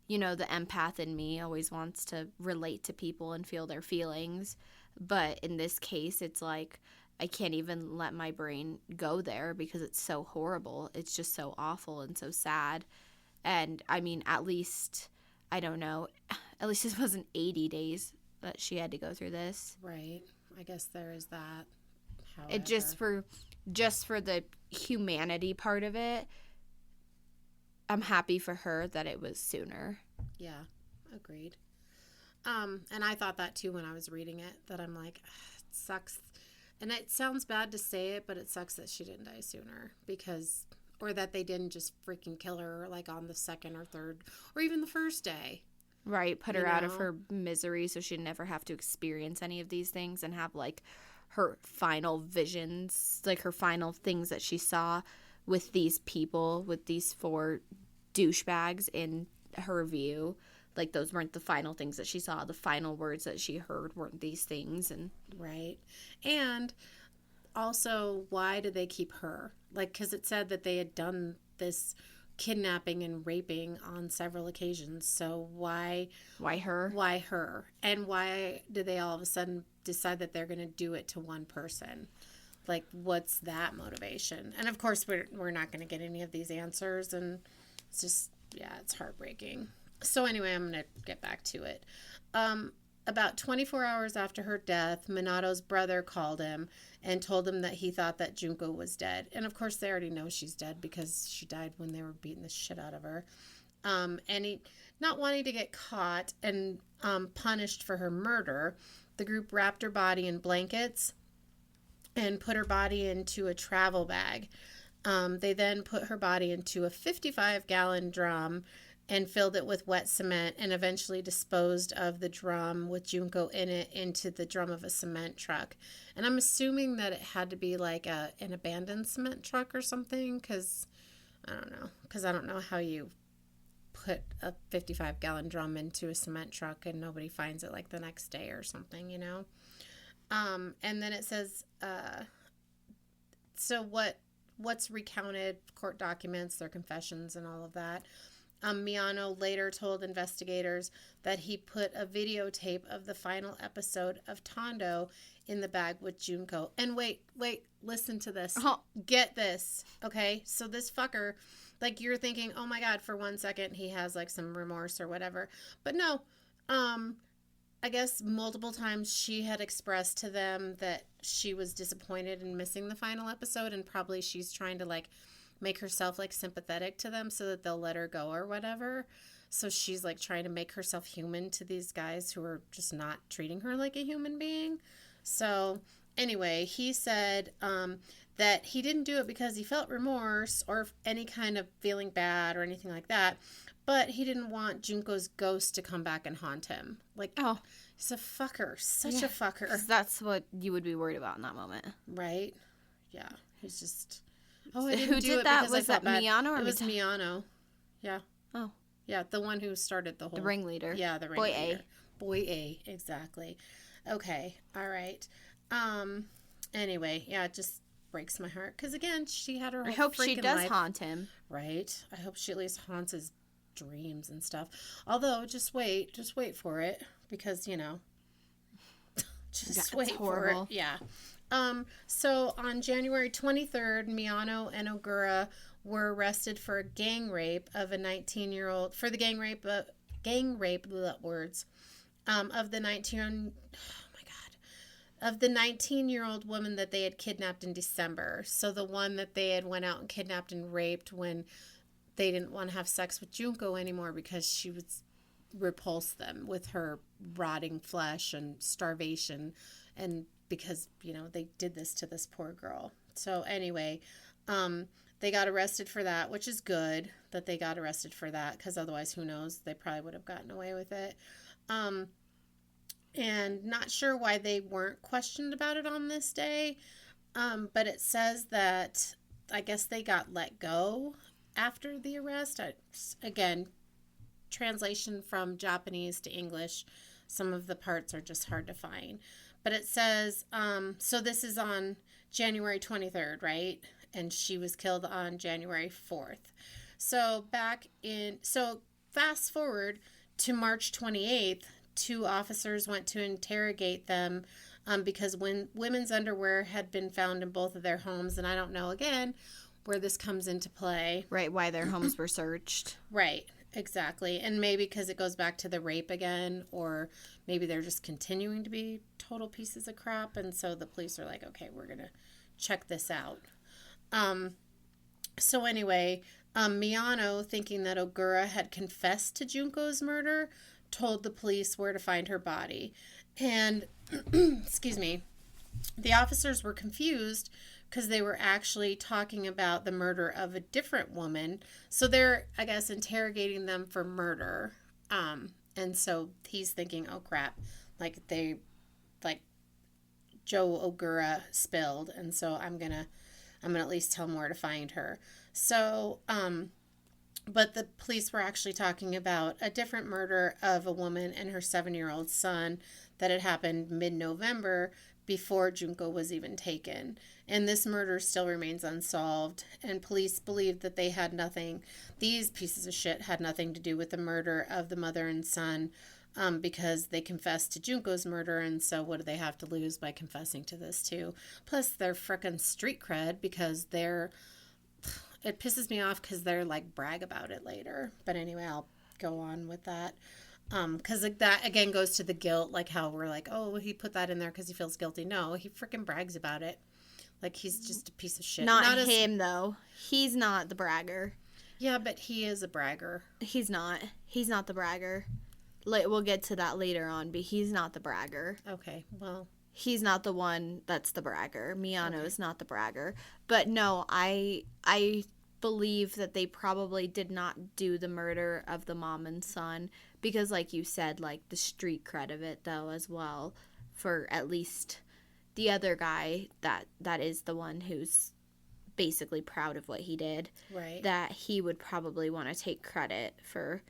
the empath in me always wants to relate to people and feel their feelings. But in this case, it's like, I can't even let my brain go there because it's so horrible. It's just so awful and so sad. And, I mean, at least, I don't know, at least it wasn't 80 days that she had to go through this. Right. I guess there is that. However. It just for the humanity part of it, I'm happy for her that it was sooner. Yeah, agreed. And I thought that too when I was reading it, that I'm like, it sucks. And it sounds bad to say it, but it sucks that she didn't die sooner or that they didn't just freaking kill her like on the second or third or even the first day. Right, put her out of her misery so she'd never have to experience any of these things and have like her final visions, like her final things that she saw with these people, with these 4 douchebags in her view. Like, those weren't the final things that she saw. The final words that she heard weren't these things. And right. And also, why did they keep her? Like, because it said that they had done this kidnapping and raping on several occasions. So why her? Why her? And why did they all of a sudden decide that they're going to do it to one person? Like, what's that motivation? And of course, we're not going to get any of these answers. And it's just, it's heartbreaking. So anyway, I'm going to get back to it. About 24 hours after her death, Minato's brother called him and told him that he thought that Junko was dead. And of course, they already know she's dead because she died when they were beating the shit out of her. And he, not wanting to get caught and punished for her murder, the group wrapped her body in blankets and put her body into a travel bag. They then put her body into a 55-gallon drum and filled it with wet cement and eventually disposed of the drum with Junko in it into the drum of a cement truck. And I'm assuming that it had to be like an abandoned cement truck or something, because I don't know how you put a 55-gallon drum into a cement truck and nobody finds it like the next day or something, And then it says, so what's recounted, court documents, their confessions and all of that. Miyano later told investigators that he put a videotape of the final episode of Tondo in the bag with Junko. And wait, listen to this. Oh. Get this, okay? So this fucker Like, you're thinking, oh my God, for 1 second he has like some remorse or whatever. But no, I guess multiple times she had expressed to them that she was disappointed in missing the final episode, and probably she's trying to like make herself like sympathetic to them so that they'll let her go or whatever. So she's like trying to make herself human to these guys who are just not treating her like a human being. So anyway, he said that he didn't do it because he felt remorse or any kind of feeling bad or anything like that. But he didn't want Junko's ghost to come back and haunt him. Like, Oh, he's a fucker. Such a fucker. 'cause that's what you would be worried about in that moment. Right? Yeah. He's just... Oh, I Who didn't do did it that? because I Was felt that bad. Miyano or It was Mita? Miyano. Yeah. Oh, Yeah, the one who started the whole... the ringleader. Yeah, the Boy ringleader. A. Boy A, exactly. Okay, all right. Anyway, yeah, it just breaks my heart. Because, again, she had her whole I hope she freaking does life. haunt him. Right? I hope she at least haunts his dreams and stuff. Although, just wait for it. Because, you know, just wait horrible. for it. Yeah. So on January 23rd, Miyano and Ogura were arrested for a gang rape of a 19-year-old, for the gang rape of the 19-year-old woman that they had kidnapped in December. So the one that they had went out and kidnapped and raped when they didn't want to have sex with Junko anymore because she would repulse them with her rotting flesh and starvation, and because, you know, they did this to this poor girl. So anyway, they got arrested for that, which is good that they got arrested for that, because otherwise, who knows, they probably would have gotten away with it. And not sure why they weren't questioned about it on this day, but it says that I guess they got let go after the arrest. Again, translation from Japanese to English, some of the parts are just hard to find. But it says, so this is on January 23rd, right? And she was killed on January 4th. So fast forward to March 28th, 2 officers went to interrogate them because when women's underwear had been found in both of their homes, and I don't know, again, where this comes into play. Right, why their homes were searched. Right, exactly. And maybe because it goes back to the rape again, or maybe they're just continuing to be total pieces of crap, and so the police are like, okay, we're going to check this out. So anyway, Miyano, thinking that Ogura had confessed to Junko's murder, told the police where to find her body. And, excuse me, the officers were confused because they were actually talking about the murder of a different woman. So they're, I guess, interrogating them for murder. And so he's thinking, oh crap, like Joe Ogura spilled, and so I'm gonna at least tell them where to find her. So, but the police were actually talking about a different murder of a woman and her 7-year-old son that had happened mid-November before Junko was even taken. And this murder still remains unsolved, and police believe that these pieces of shit had nothing to do with the murder of the mother and son, because they confessed to Junko's murder, and so what do they have to lose by confessing to this too? Plus their frickin' street cred, because it pisses me off because they're like brag about it later. But anyway, I'll go on with that. Because that again goes to the guilt, like how we're like, oh, he put that in there because he feels guilty. No, he freaking brags about it. Like he's just a piece of shit. Not him, though. He's not the bragger. Yeah, but he is a bragger. He's not. He's not the bragger. We'll get to that later on, but he's not the bragger. Okay, well. He's not the one that's the bragger. Miyano is not the bragger. But no, I believe that they probably did not do the murder of the mom and son because, like you said, like the street cred of it, though, as well, for at least the other guy that is the one who's basically proud of what he did. Right. That he would probably want to take credit for,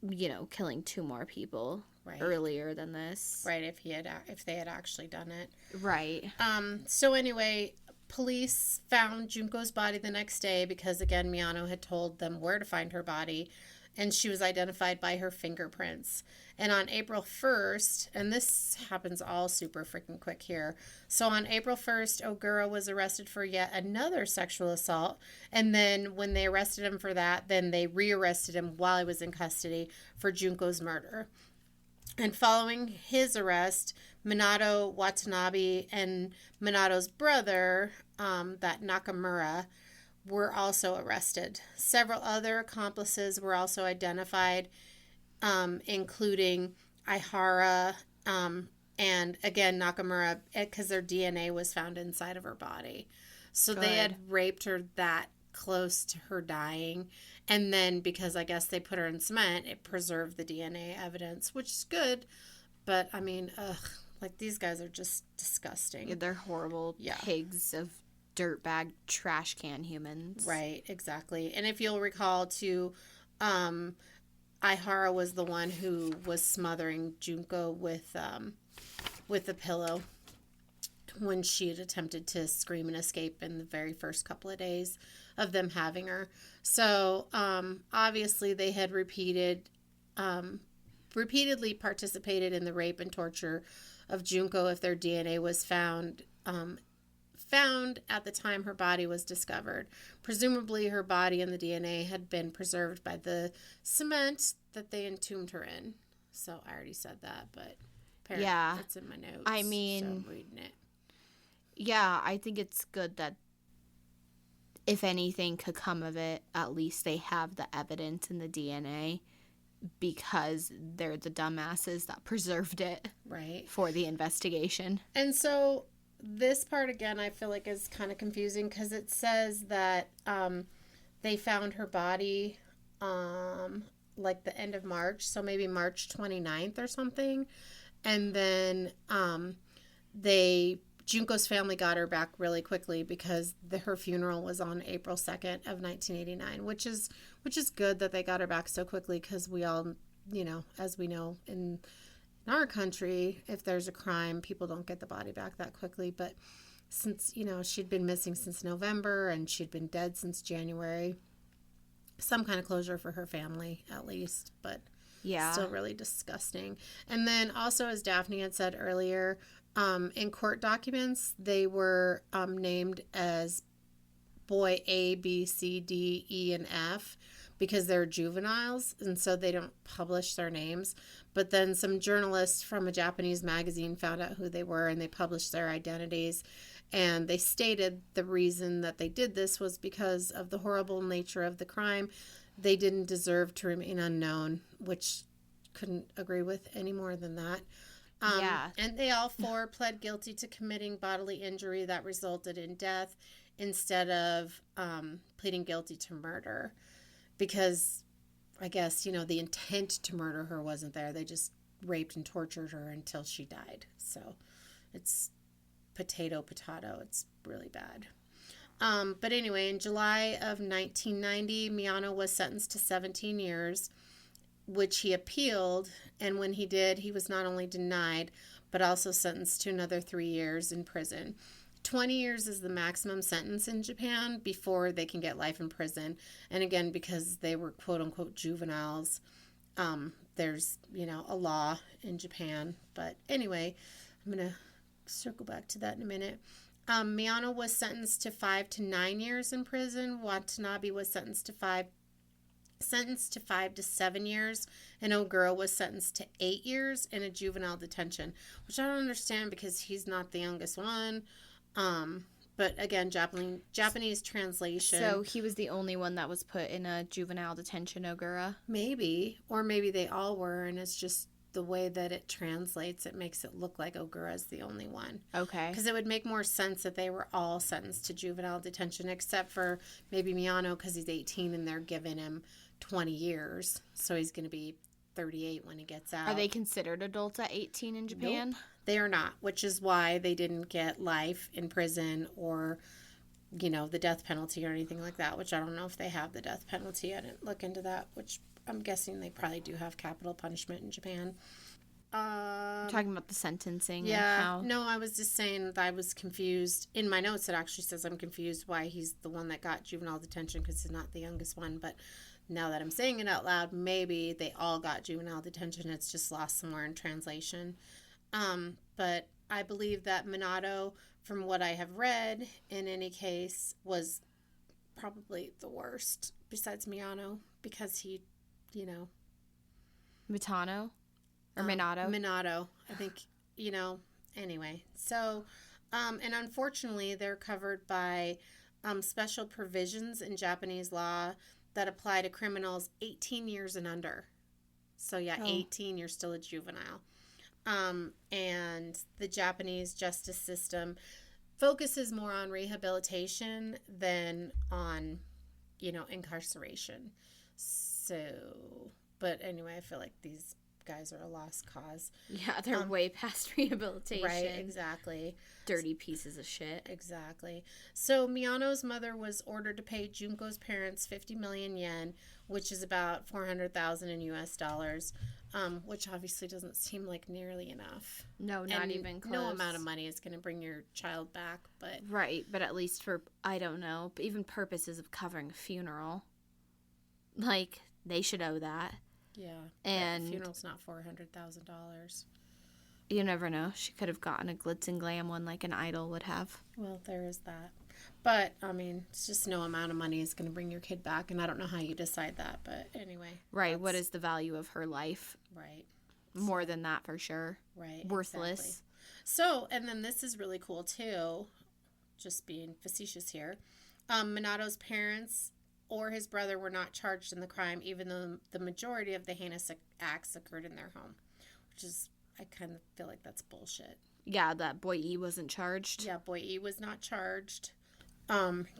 you know, killing 2 more people. Right. Earlier than this. Right, if they had actually done it. Right. So anyway, police found Junko's body the next day because, again, Miyano had told them where to find her body. and she was identified by her fingerprints. And on April 1st, and this happens all super freaking quick here. So on April 1st, Ogura was arrested for yet another sexual assault. And then when they arrested him for that, then they rearrested him while he was in custody for Junko's murder. And following his arrest, Minato Watanabe and Minato's brother, that Nakamura, were also arrested. Several other accomplices were also identified, including Aihara, and again Nakamura, because their DNA was found inside of her body. So Good. They had raped her that close to her dying, and then because I guess they put her in cement, it preserved the DNA evidence, which is good. But I mean, like these guys are just disgusting. Yeah, they're horrible pigs of dirtbag trash can humans. Right, exactly. And if you'll recall too, Aihara was the one who was smothering Junko with a pillow when she had attempted to scream and escape in the very first couple of days of them having her. So obviously they had repeatedly participated in the rape and torture of Junko if their DNA was found at the time her body was discovered. Presumably her body and the DNA had been preserved by the cement that they entombed her in. So I already said that, but apparently that's in my notes. I mean, so I'm reading it. Yeah, I think it's good that if anything could come of it, at least they have the evidence in the DNA, because they're the dumbasses that preserved it for the investigation. And so this part, again, I feel like is kind of confusing because it says that they found her body like the end of March, so maybe March 29th or something. And then Junko's family got her back really quickly because her funeral was on April 2nd of 1989, which is good that they got her back so quickly, because we all, as we know in our country, if there's a crime, people don't get the body back that quickly. But since, she'd been missing since November and she'd been dead since January, some kind of closure for her family at least, but still really disgusting. And then also, as Daphne had said earlier, in court documents, they were named as boy A, B, C, D, E, and F because they're juveniles, and so they don't publish their names. But then some journalists from a Japanese magazine found out who they were, and they published their identities. And they stated the reason that they did this was because of the horrible nature of the crime. They didn't deserve to remain unknown, which couldn't agree with any more than that. And they all four pled guilty to committing bodily injury that resulted in death instead of pleading guilty to murder, because I guess, the intent to murder her wasn't there. They just raped and tortured her until she died. So it's potato. It's really bad. But anyway, in July of 1990, Miyano was sentenced to 17 years, which he appealed. And when he did, he was not only denied, but also sentenced to another 3 years in prison. 20 years is the maximum sentence in Japan before they can get life in prison. And again, because they were quote-unquote juveniles, there's, a law in Japan. But anyway, I'm going to circle back to that in a minute. Miyano was sentenced to 5 to 9 years in prison. Watanabe was sentenced to 5 to 7 years, and Ogura was sentenced to 8 years in a juvenile detention, which I don't understand because he's not the youngest one. But again, Japanese translation. So he was the only one that was put in a juvenile detention, Ogura? Maybe. Or maybe they all were, and it's just the way that it translates, it makes it look like Ogura is the only one. Okay. Because it would make more sense that they were all sentenced to juvenile detention, except for maybe Miyano, because he's 18 and they're giving him 20 years. So he's going to be 38 when he gets out. Are they considered adults at 18 in Japan? Nope, they are not, which is why they didn't get life in prison or, the death penalty or anything like that, which I don't know if they have the death penalty. I didn't look into that, which I'm guessing they probably do have capital punishment in Japan. Talking about the sentencing. Yeah. And how... No, I was just saying that I was confused. In my notes, it actually says I'm confused why he's the one that got juvenile detention because he's not the youngest one. But Now that I'm saying it out loud, maybe they all got juvenile detention. It's just lost somewhere in translation. But I believe that Minato, from what I have read, in any case, was probably the worst besides Miyano because he, Mitano? Or Minato? Minato. I think, anyway. So, and unfortunately, they're covered by special provisions in Japanese law that apply to criminals 18 years and under. So, 18, you're still a juvenile. And the Japanese justice system focuses more on rehabilitation than on, incarceration. So, but anyway, I feel like these guys are a lost cause. Yeah, they're way past rehabilitation. Right, exactly. Dirty pieces of shit. Exactly. So Miyano's mother was ordered to pay Junko's parents 50 million yen, which is about 400,000 in US dollars, which obviously doesn't seem like nearly enough. No, not even close. No amount of money is going to bring your child back, but... Right, but at least for, I don't know, even purposes of covering a funeral. Like, they should owe that. Yeah, and the funeral's not $400,000. You never know. She could have gotten a glitz and glam one like an idol would have. Well, there is that. But, I mean, it's just no amount of money is going to bring your kid back, and I don't know how you decide that, but anyway. Right, what is the value of her life? Right. More than that, for sure. Right. Worthless. Exactly. So, and then this is really cool, too, just being facetious here. Minato's parents or his brother were not charged in the crime, even though the majority of the heinous acts occurred in their home, which is, I kind of feel like that's bullshit. Yeah, that boy E wasn't charged. Yeah, boy E was not charged,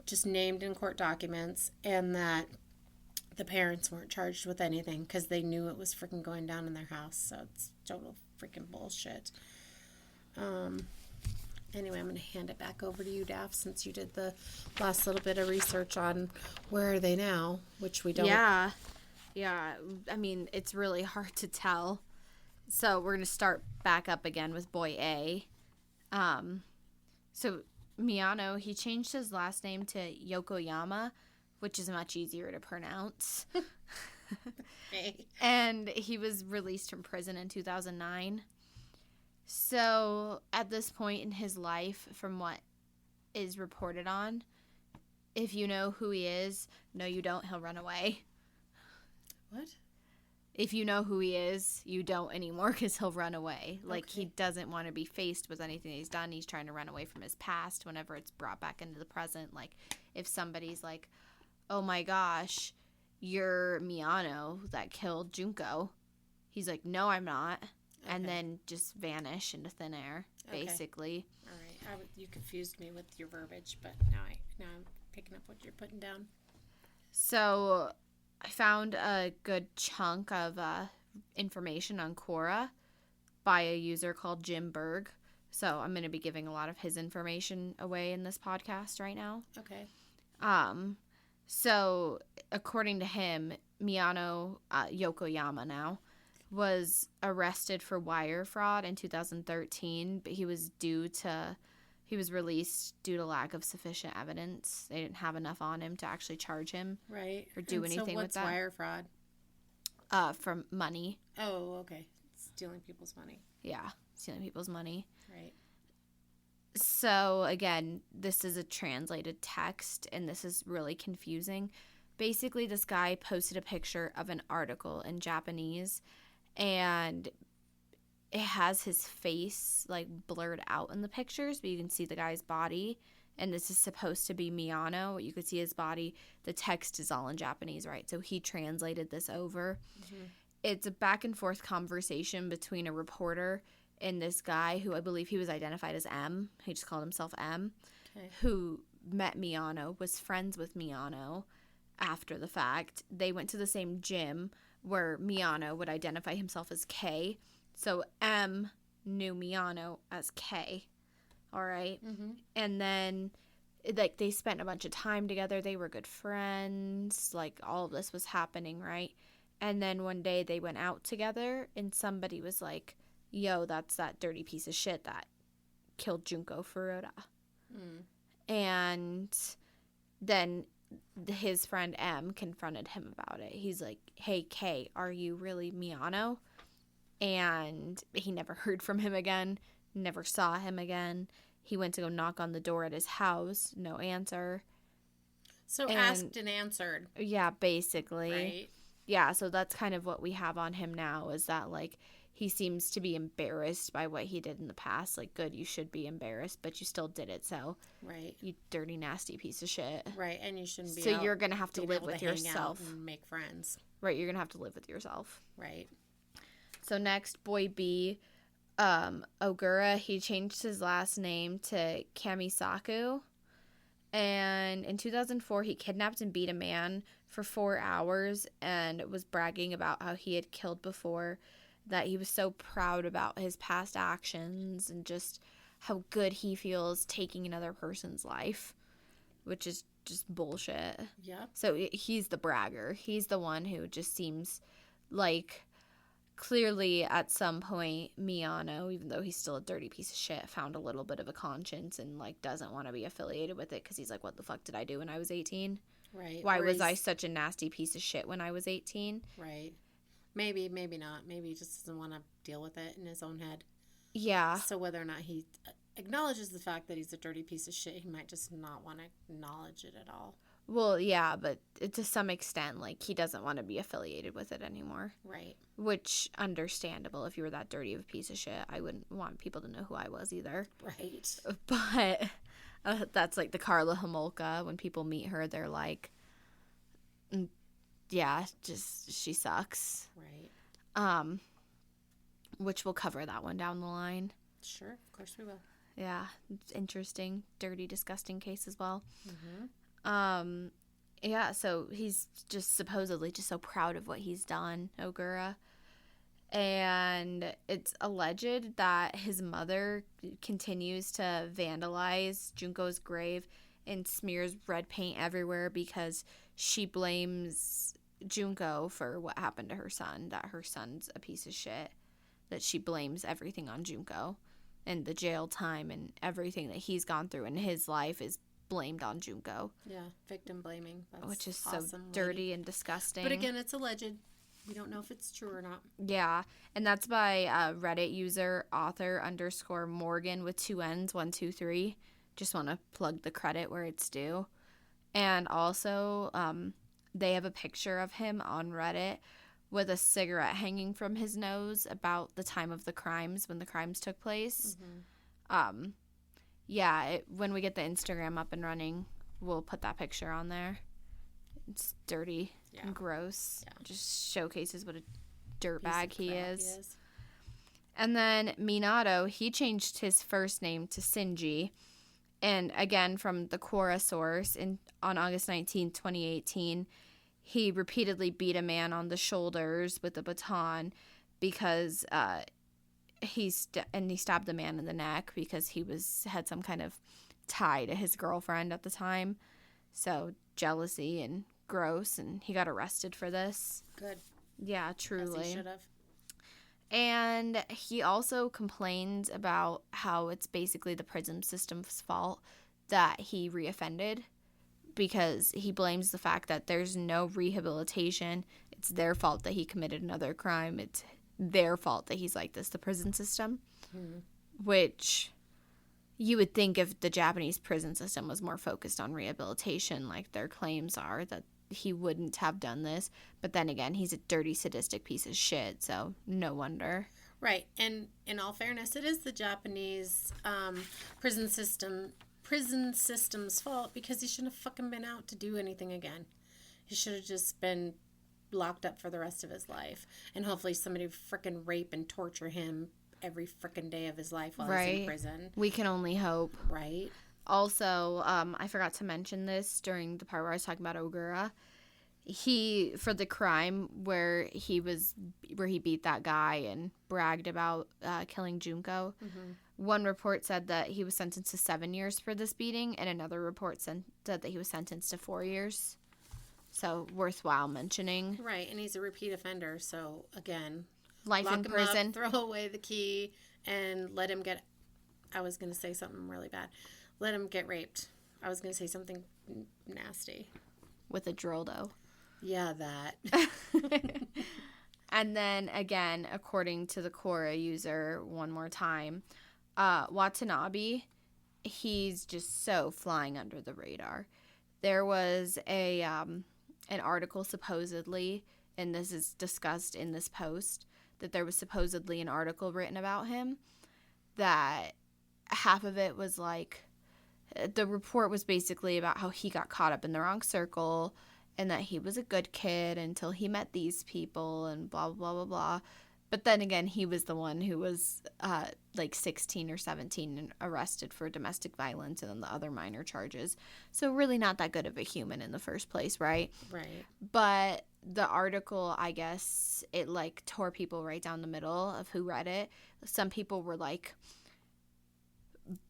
just named in court documents, and that the parents weren't charged with anything because they knew it was freaking going down in their house, so it's total freaking bullshit. Anyway, I'm going to hand it back over to you, Daff, since you did the last little bit of research on where are they now, which we don't. Yeah. I mean, it's really hard to tell. So we're going to start back up again with boy A. So Miyano, he changed his last name to Yokoyama, which is much easier to pronounce. Okay. And he was released from prison in 2009. So, at this point in his life, from what is reported on, if you know who he is, no, you don't, he'll run away. What? If you know who he is, you don't anymore because he'll run away. Like, Okay. he doesn't want to be faced with anything he's done. He's trying to run away from his past whenever it's brought back into the present. Like, if somebody's like, oh my gosh, you're Miyano that killed Junko. He's like, no, I'm not. Okay. And then just vanish into thin air, Okay. basically. All right. You confused me with your verbiage, but now I'm picking up what you're putting down. So I found a good chunk of information on Quora by a user called Jim Berg. So I'm going to be giving a lot of his information away in this podcast right now. Okay. So according to him, Miyano Yokoyama now was arrested for wire fraud in 2013, but he was released due to lack of sufficient evidence. They didn't have enough on him to actually charge him. Right. Or do anything with that. So what's wire fraud? From money. Oh, okay. Stealing people's money. Yeah, stealing people's money. Right. So, again, this is a translated text, and this is really confusing. Basically, this guy posted a picture of an article in Japanese, and it has his face, like, blurred out in the pictures, but you can see the guy's body, and this is supposed to be Miyano. You could see his body. The text is all in Japanese, right? So he translated this over. Mm-hmm. It's a back-and-forth conversation between a reporter and this guy who I believe he was identified as M. He just called himself M. Okay. Who met Miyano, was friends with Miyano after the fact. They went to the same gym where Miyano would identify himself as K. So M knew Miyano as K. All right? Mm-hmm. And then, like, they spent a bunch of time together. They were good friends. Like, all of this was happening, right? And then one day they went out together and somebody was like, yo, that's that dirty piece of shit that killed Junko Furuta. Mm. And then his friend M confronted him about it. He's like, hey, Kay, are you really Miyano? And he never heard from him again, never saw him again. He went to go knock on the door at his house, no answer. So asked and answered. Yeah, basically. Right. Yeah, so that's kind of what we have on him now, is that, like, he seems to be embarrassed by what he did in the past. Like, good, you should be embarrassed, but you still did it, so. Right. You dirty, nasty piece of shit. Right, and you shouldn't be So you're going to have to live with yourself. And make friends. Right, you're going to have to live with yourself. Right. So next, boy B, Ogura, he changed his last name to Kamisaku. And in 2004, he kidnapped and beat a man for 4 hours and was bragging about how he had killed before, that he was so proud about his past actions and just how good he feels taking another person's life, which is just bullshit. Yeah. So he's the bragger. He's the one who just seems like clearly at some point Miyano, even though he's still a dirty piece of shit, found a little bit of a conscience and like doesn't want to be affiliated with it because he's like, what the fuck did I do when I was 18? Right. Why was I such a nasty piece of shit when I was 18? Right. Maybe not. Maybe he just doesn't want to deal with it in his own head. Yeah. So whether or not he acknowledges the fact that he's a dirty piece of shit, he might just not want to acknowledge it at all. Well, yeah, but to some extent, like, he doesn't want to be affiliated with it anymore. Right. Which, understandable. If you were that dirty of a piece of shit, I wouldn't want people to know who I was either. Right. But that's like the Carla Homolka. When people meet her, they're like, yeah, just, she sucks. Right. Which we'll cover that one down the line. Sure, of course we will. Yeah, it's interesting, dirty, disgusting case as well. Mm-hmm. Yeah, so he's just supposedly just so proud of what he's done, Ogura. And it's alleged that his mother continues to vandalize Junko's grave and smears red paint everywhere because she blames Junko for what happened to her son, that her son's a piece of shit, that she blames everything on Junko. And the jail time and everything that he's gone through in his life is blamed on Junko. Yeah, victim blaming. That's which is awesome, so lady. dirty and disgusting. But again, it's alleged. We don't know if it's true or not. Yeah, and that's by Reddit user author _ Morgan with 2 N's, 123. Just want to plug the credit where it's due. And also, they have a picture of him on Reddit with a cigarette hanging from his nose about the time of the crimes, when the crimes took place. Mm-hmm. Yeah, when we get the Instagram up and running, we'll put that picture on there. It's dirty and gross. Yeah. Just showcases what a dirtbag he is. And then Minato, he changed his first name to Shinji. And again, from the Quora source, on August 19, 2018, he repeatedly beat a man on the shoulders with a baton because he stabbed the man in the neck because he had some kind of tie to his girlfriend at the time. So jealousy and gross, and he got arrested for this. Good. Yeah, truly. As he should have. And he also complains about how it's basically the prison system's fault that he reoffended, because he blames the fact that there's no rehabilitation. It's their fault that he committed another crime. It's their fault that he's like this, the prison system. Mm-hmm. Which you would think if the Japanese prison system was more focused on rehabilitation, like their claims are, that he wouldn't have done this. But then again, he's a dirty, sadistic piece of shit, so no wonder. Right. And in all fairness, it is the Japanese prison system's fault, because he shouldn't have fucking been out to do anything again. He should have just been locked up for the rest of his life. And hopefully somebody frickin' rape and torture him every frickin' day of his life while he's in prison. We can only hope. Right. Also, I forgot to mention this during the part where I was talking about Ogura. He, for the crime where he beat that guy and bragged about killing Junko, one report said that he was sentenced to 7 years for this beating, and another report said that he was sentenced to 4 years. So, worthwhile mentioning. Right, and he's a repeat offender, so, again, life lock in him prison. Up, throw away the key, and let him get... I was going to say something really bad. Let him get raped. I was going to say something nasty. with a dildo. Yeah, that. And then, again, according to the Quora user, one more time, Watanabe, he's just so flying under the radar. There was an article supposedly, and this is discussed in this post, that there was supposedly an article written about him that half of it was like, the report was basically about how he got caught up in the wrong circle and that he was a good kid until he met these people and blah, blah, blah, blah. But then again, he was the one who was like 16 or 17 and arrested for domestic violence and then the other minor charges. So really not that good of a human in the first place, right? Right. But the article, I guess, it like tore people right down the middle of who read it. Some people were like,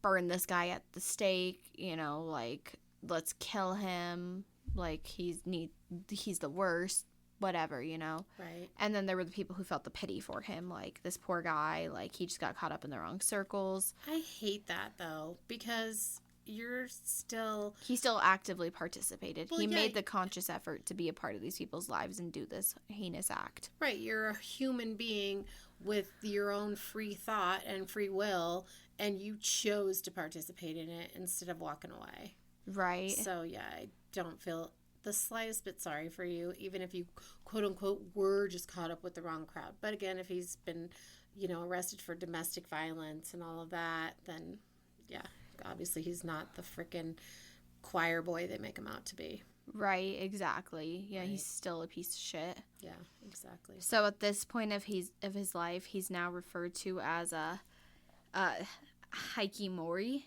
burn this guy at the stake, you know, like, let's kill him. Like, he's the worst, whatever, you know? Right. And then there were the people who felt the pity for him, like, this poor guy, like, he just got caught up in the wrong circles. I hate that, though, because he still actively participated. Well, he yeah, made the conscious effort to be a part of these people's lives and do this heinous act. Right. You're a human being with your own free thought and free will, and you chose to participate in it instead of walking away. Right. So, yeah, I don't feel the slightest bit sorry for you, even if you, quote unquote, were just caught up with the wrong crowd. But again, if he's been, you know, arrested for domestic violence and all of that, then, yeah, obviously he's not the frickin' choir boy they make him out to be. Right, exactly. Yeah, Right. He's still a piece of shit. Yeah, exactly. So at this point of his life, he's now referred to as a hikikomori,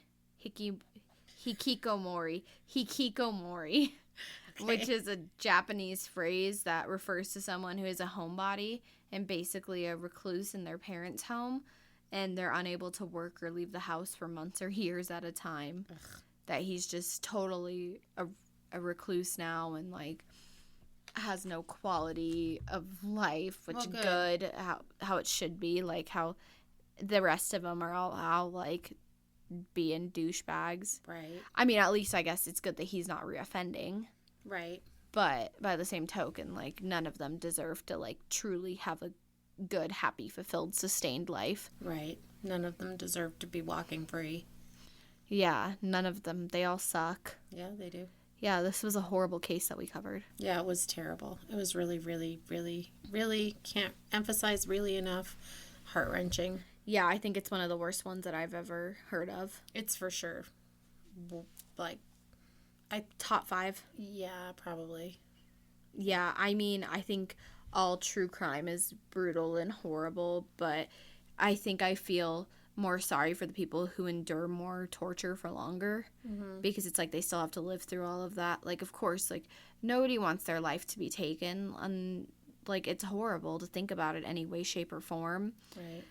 Okay. which is a Japanese phrase that refers to someone who is a homebody and basically a recluse in their parents' home, and they're unable to work or leave the house for months or years at a time. Ugh. That he's just totally a recluse now and like has no quality of life, which Well, good how it should be, like how the rest of them are all like being douchebags. Right. I mean, at least I guess it's good that he's not reoffending. Right. But by the same token, like, none of them deserve to, like, truly have a good, happy, fulfilled, sustained life. Right. None of them deserve to be walking free. Yeah, none of them. They all suck. Yeah, they do. Yeah, this was a horrible case that we covered. Yeah, it was terrible. It was really, really, really, really, can't emphasize really enough, heart-wrenching. Yeah, I think it's one of the worst ones that I've ever heard of. It's for sure. Like, Top 5. yeah, probably. Yeah, I mean, I think all true crime is brutal and horrible, but I think I feel more sorry for the people who endure more torture for longer, because it's like they still have to live through all of that. Like, of course, like, nobody wants their life to be taken, and, like, it's horrible to think about it any way, shape, or form. Right.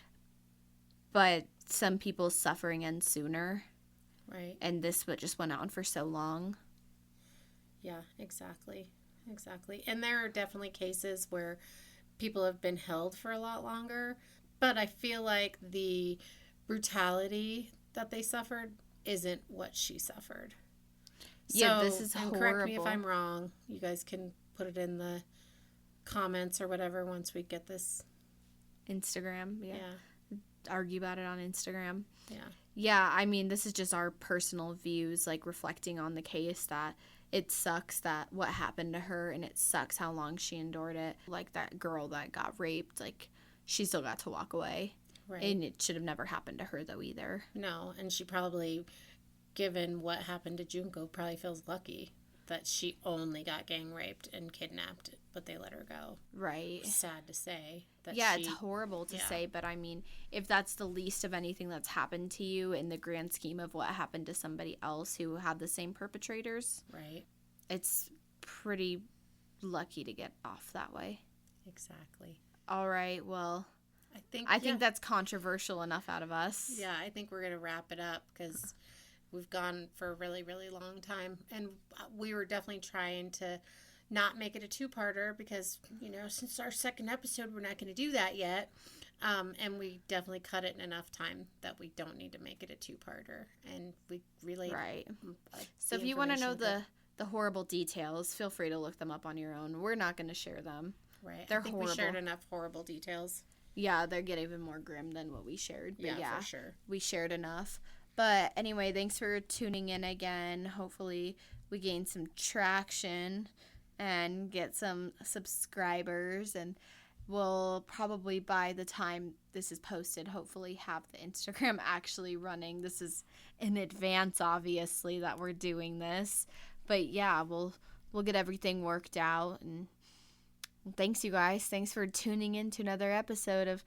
But some people's suffering ends sooner, Right. and this just went on for so long. Yeah, exactly. Exactly. And there are definitely cases where people have been held for a lot longer, but I feel like the brutality that they suffered isn't what she suffered. Yeah, So, this is and correct me if horrible. I'm wrong. You guys can put it in the comments or whatever once we get this. Instagram, yeah. Argue about it on Instagram. Yeah. Yeah, I mean, this is just our personal views, like, reflecting on the case, that it sucks that what happened to her, and it sucks how long she endured it. Like, that girl that got raped, like, she still got to walk away. Right. And it should have never happened to her, though, either. No, and she probably, given what happened to Junko, probably feels lucky that she only got gang raped and kidnapped, but they let her go. Right. Sad to say. That Yeah, she, it's horrible to yeah. say, but I mean, if that's the least of anything that's happened to you in the grand scheme of what happened to somebody else who had the same perpetrators, Right. it's pretty lucky to get off that way. Exactly. All right, well, I think that's controversial enough out of us. Yeah, I think we're going to wrap it up because we've gone for a really, really long time. And we were definitely trying to not make it a two-parter because, you know, since our second episode, we're not going to do that yet. And we definitely cut it in enough time that we don't need to make it a two-parter. And we really... Right. Like So the if you want to know information the the horrible details, feel free to look them up on your own. We're not going to share them. Right. They're I think horrible. we shared enough horrible details. Yeah, they get even more grim than what we shared. But Yeah, for sure. We shared enough. But anyway, thanks for tuning in again. Hopefully we gain some traction and get some subscribers. And we'll probably, by the time this is posted, hopefully have the Instagram actually running. This is in advance, obviously, that we're doing this. But yeah, we'll get everything worked out. And thanks, you guys. Thanks for tuning in to another episode of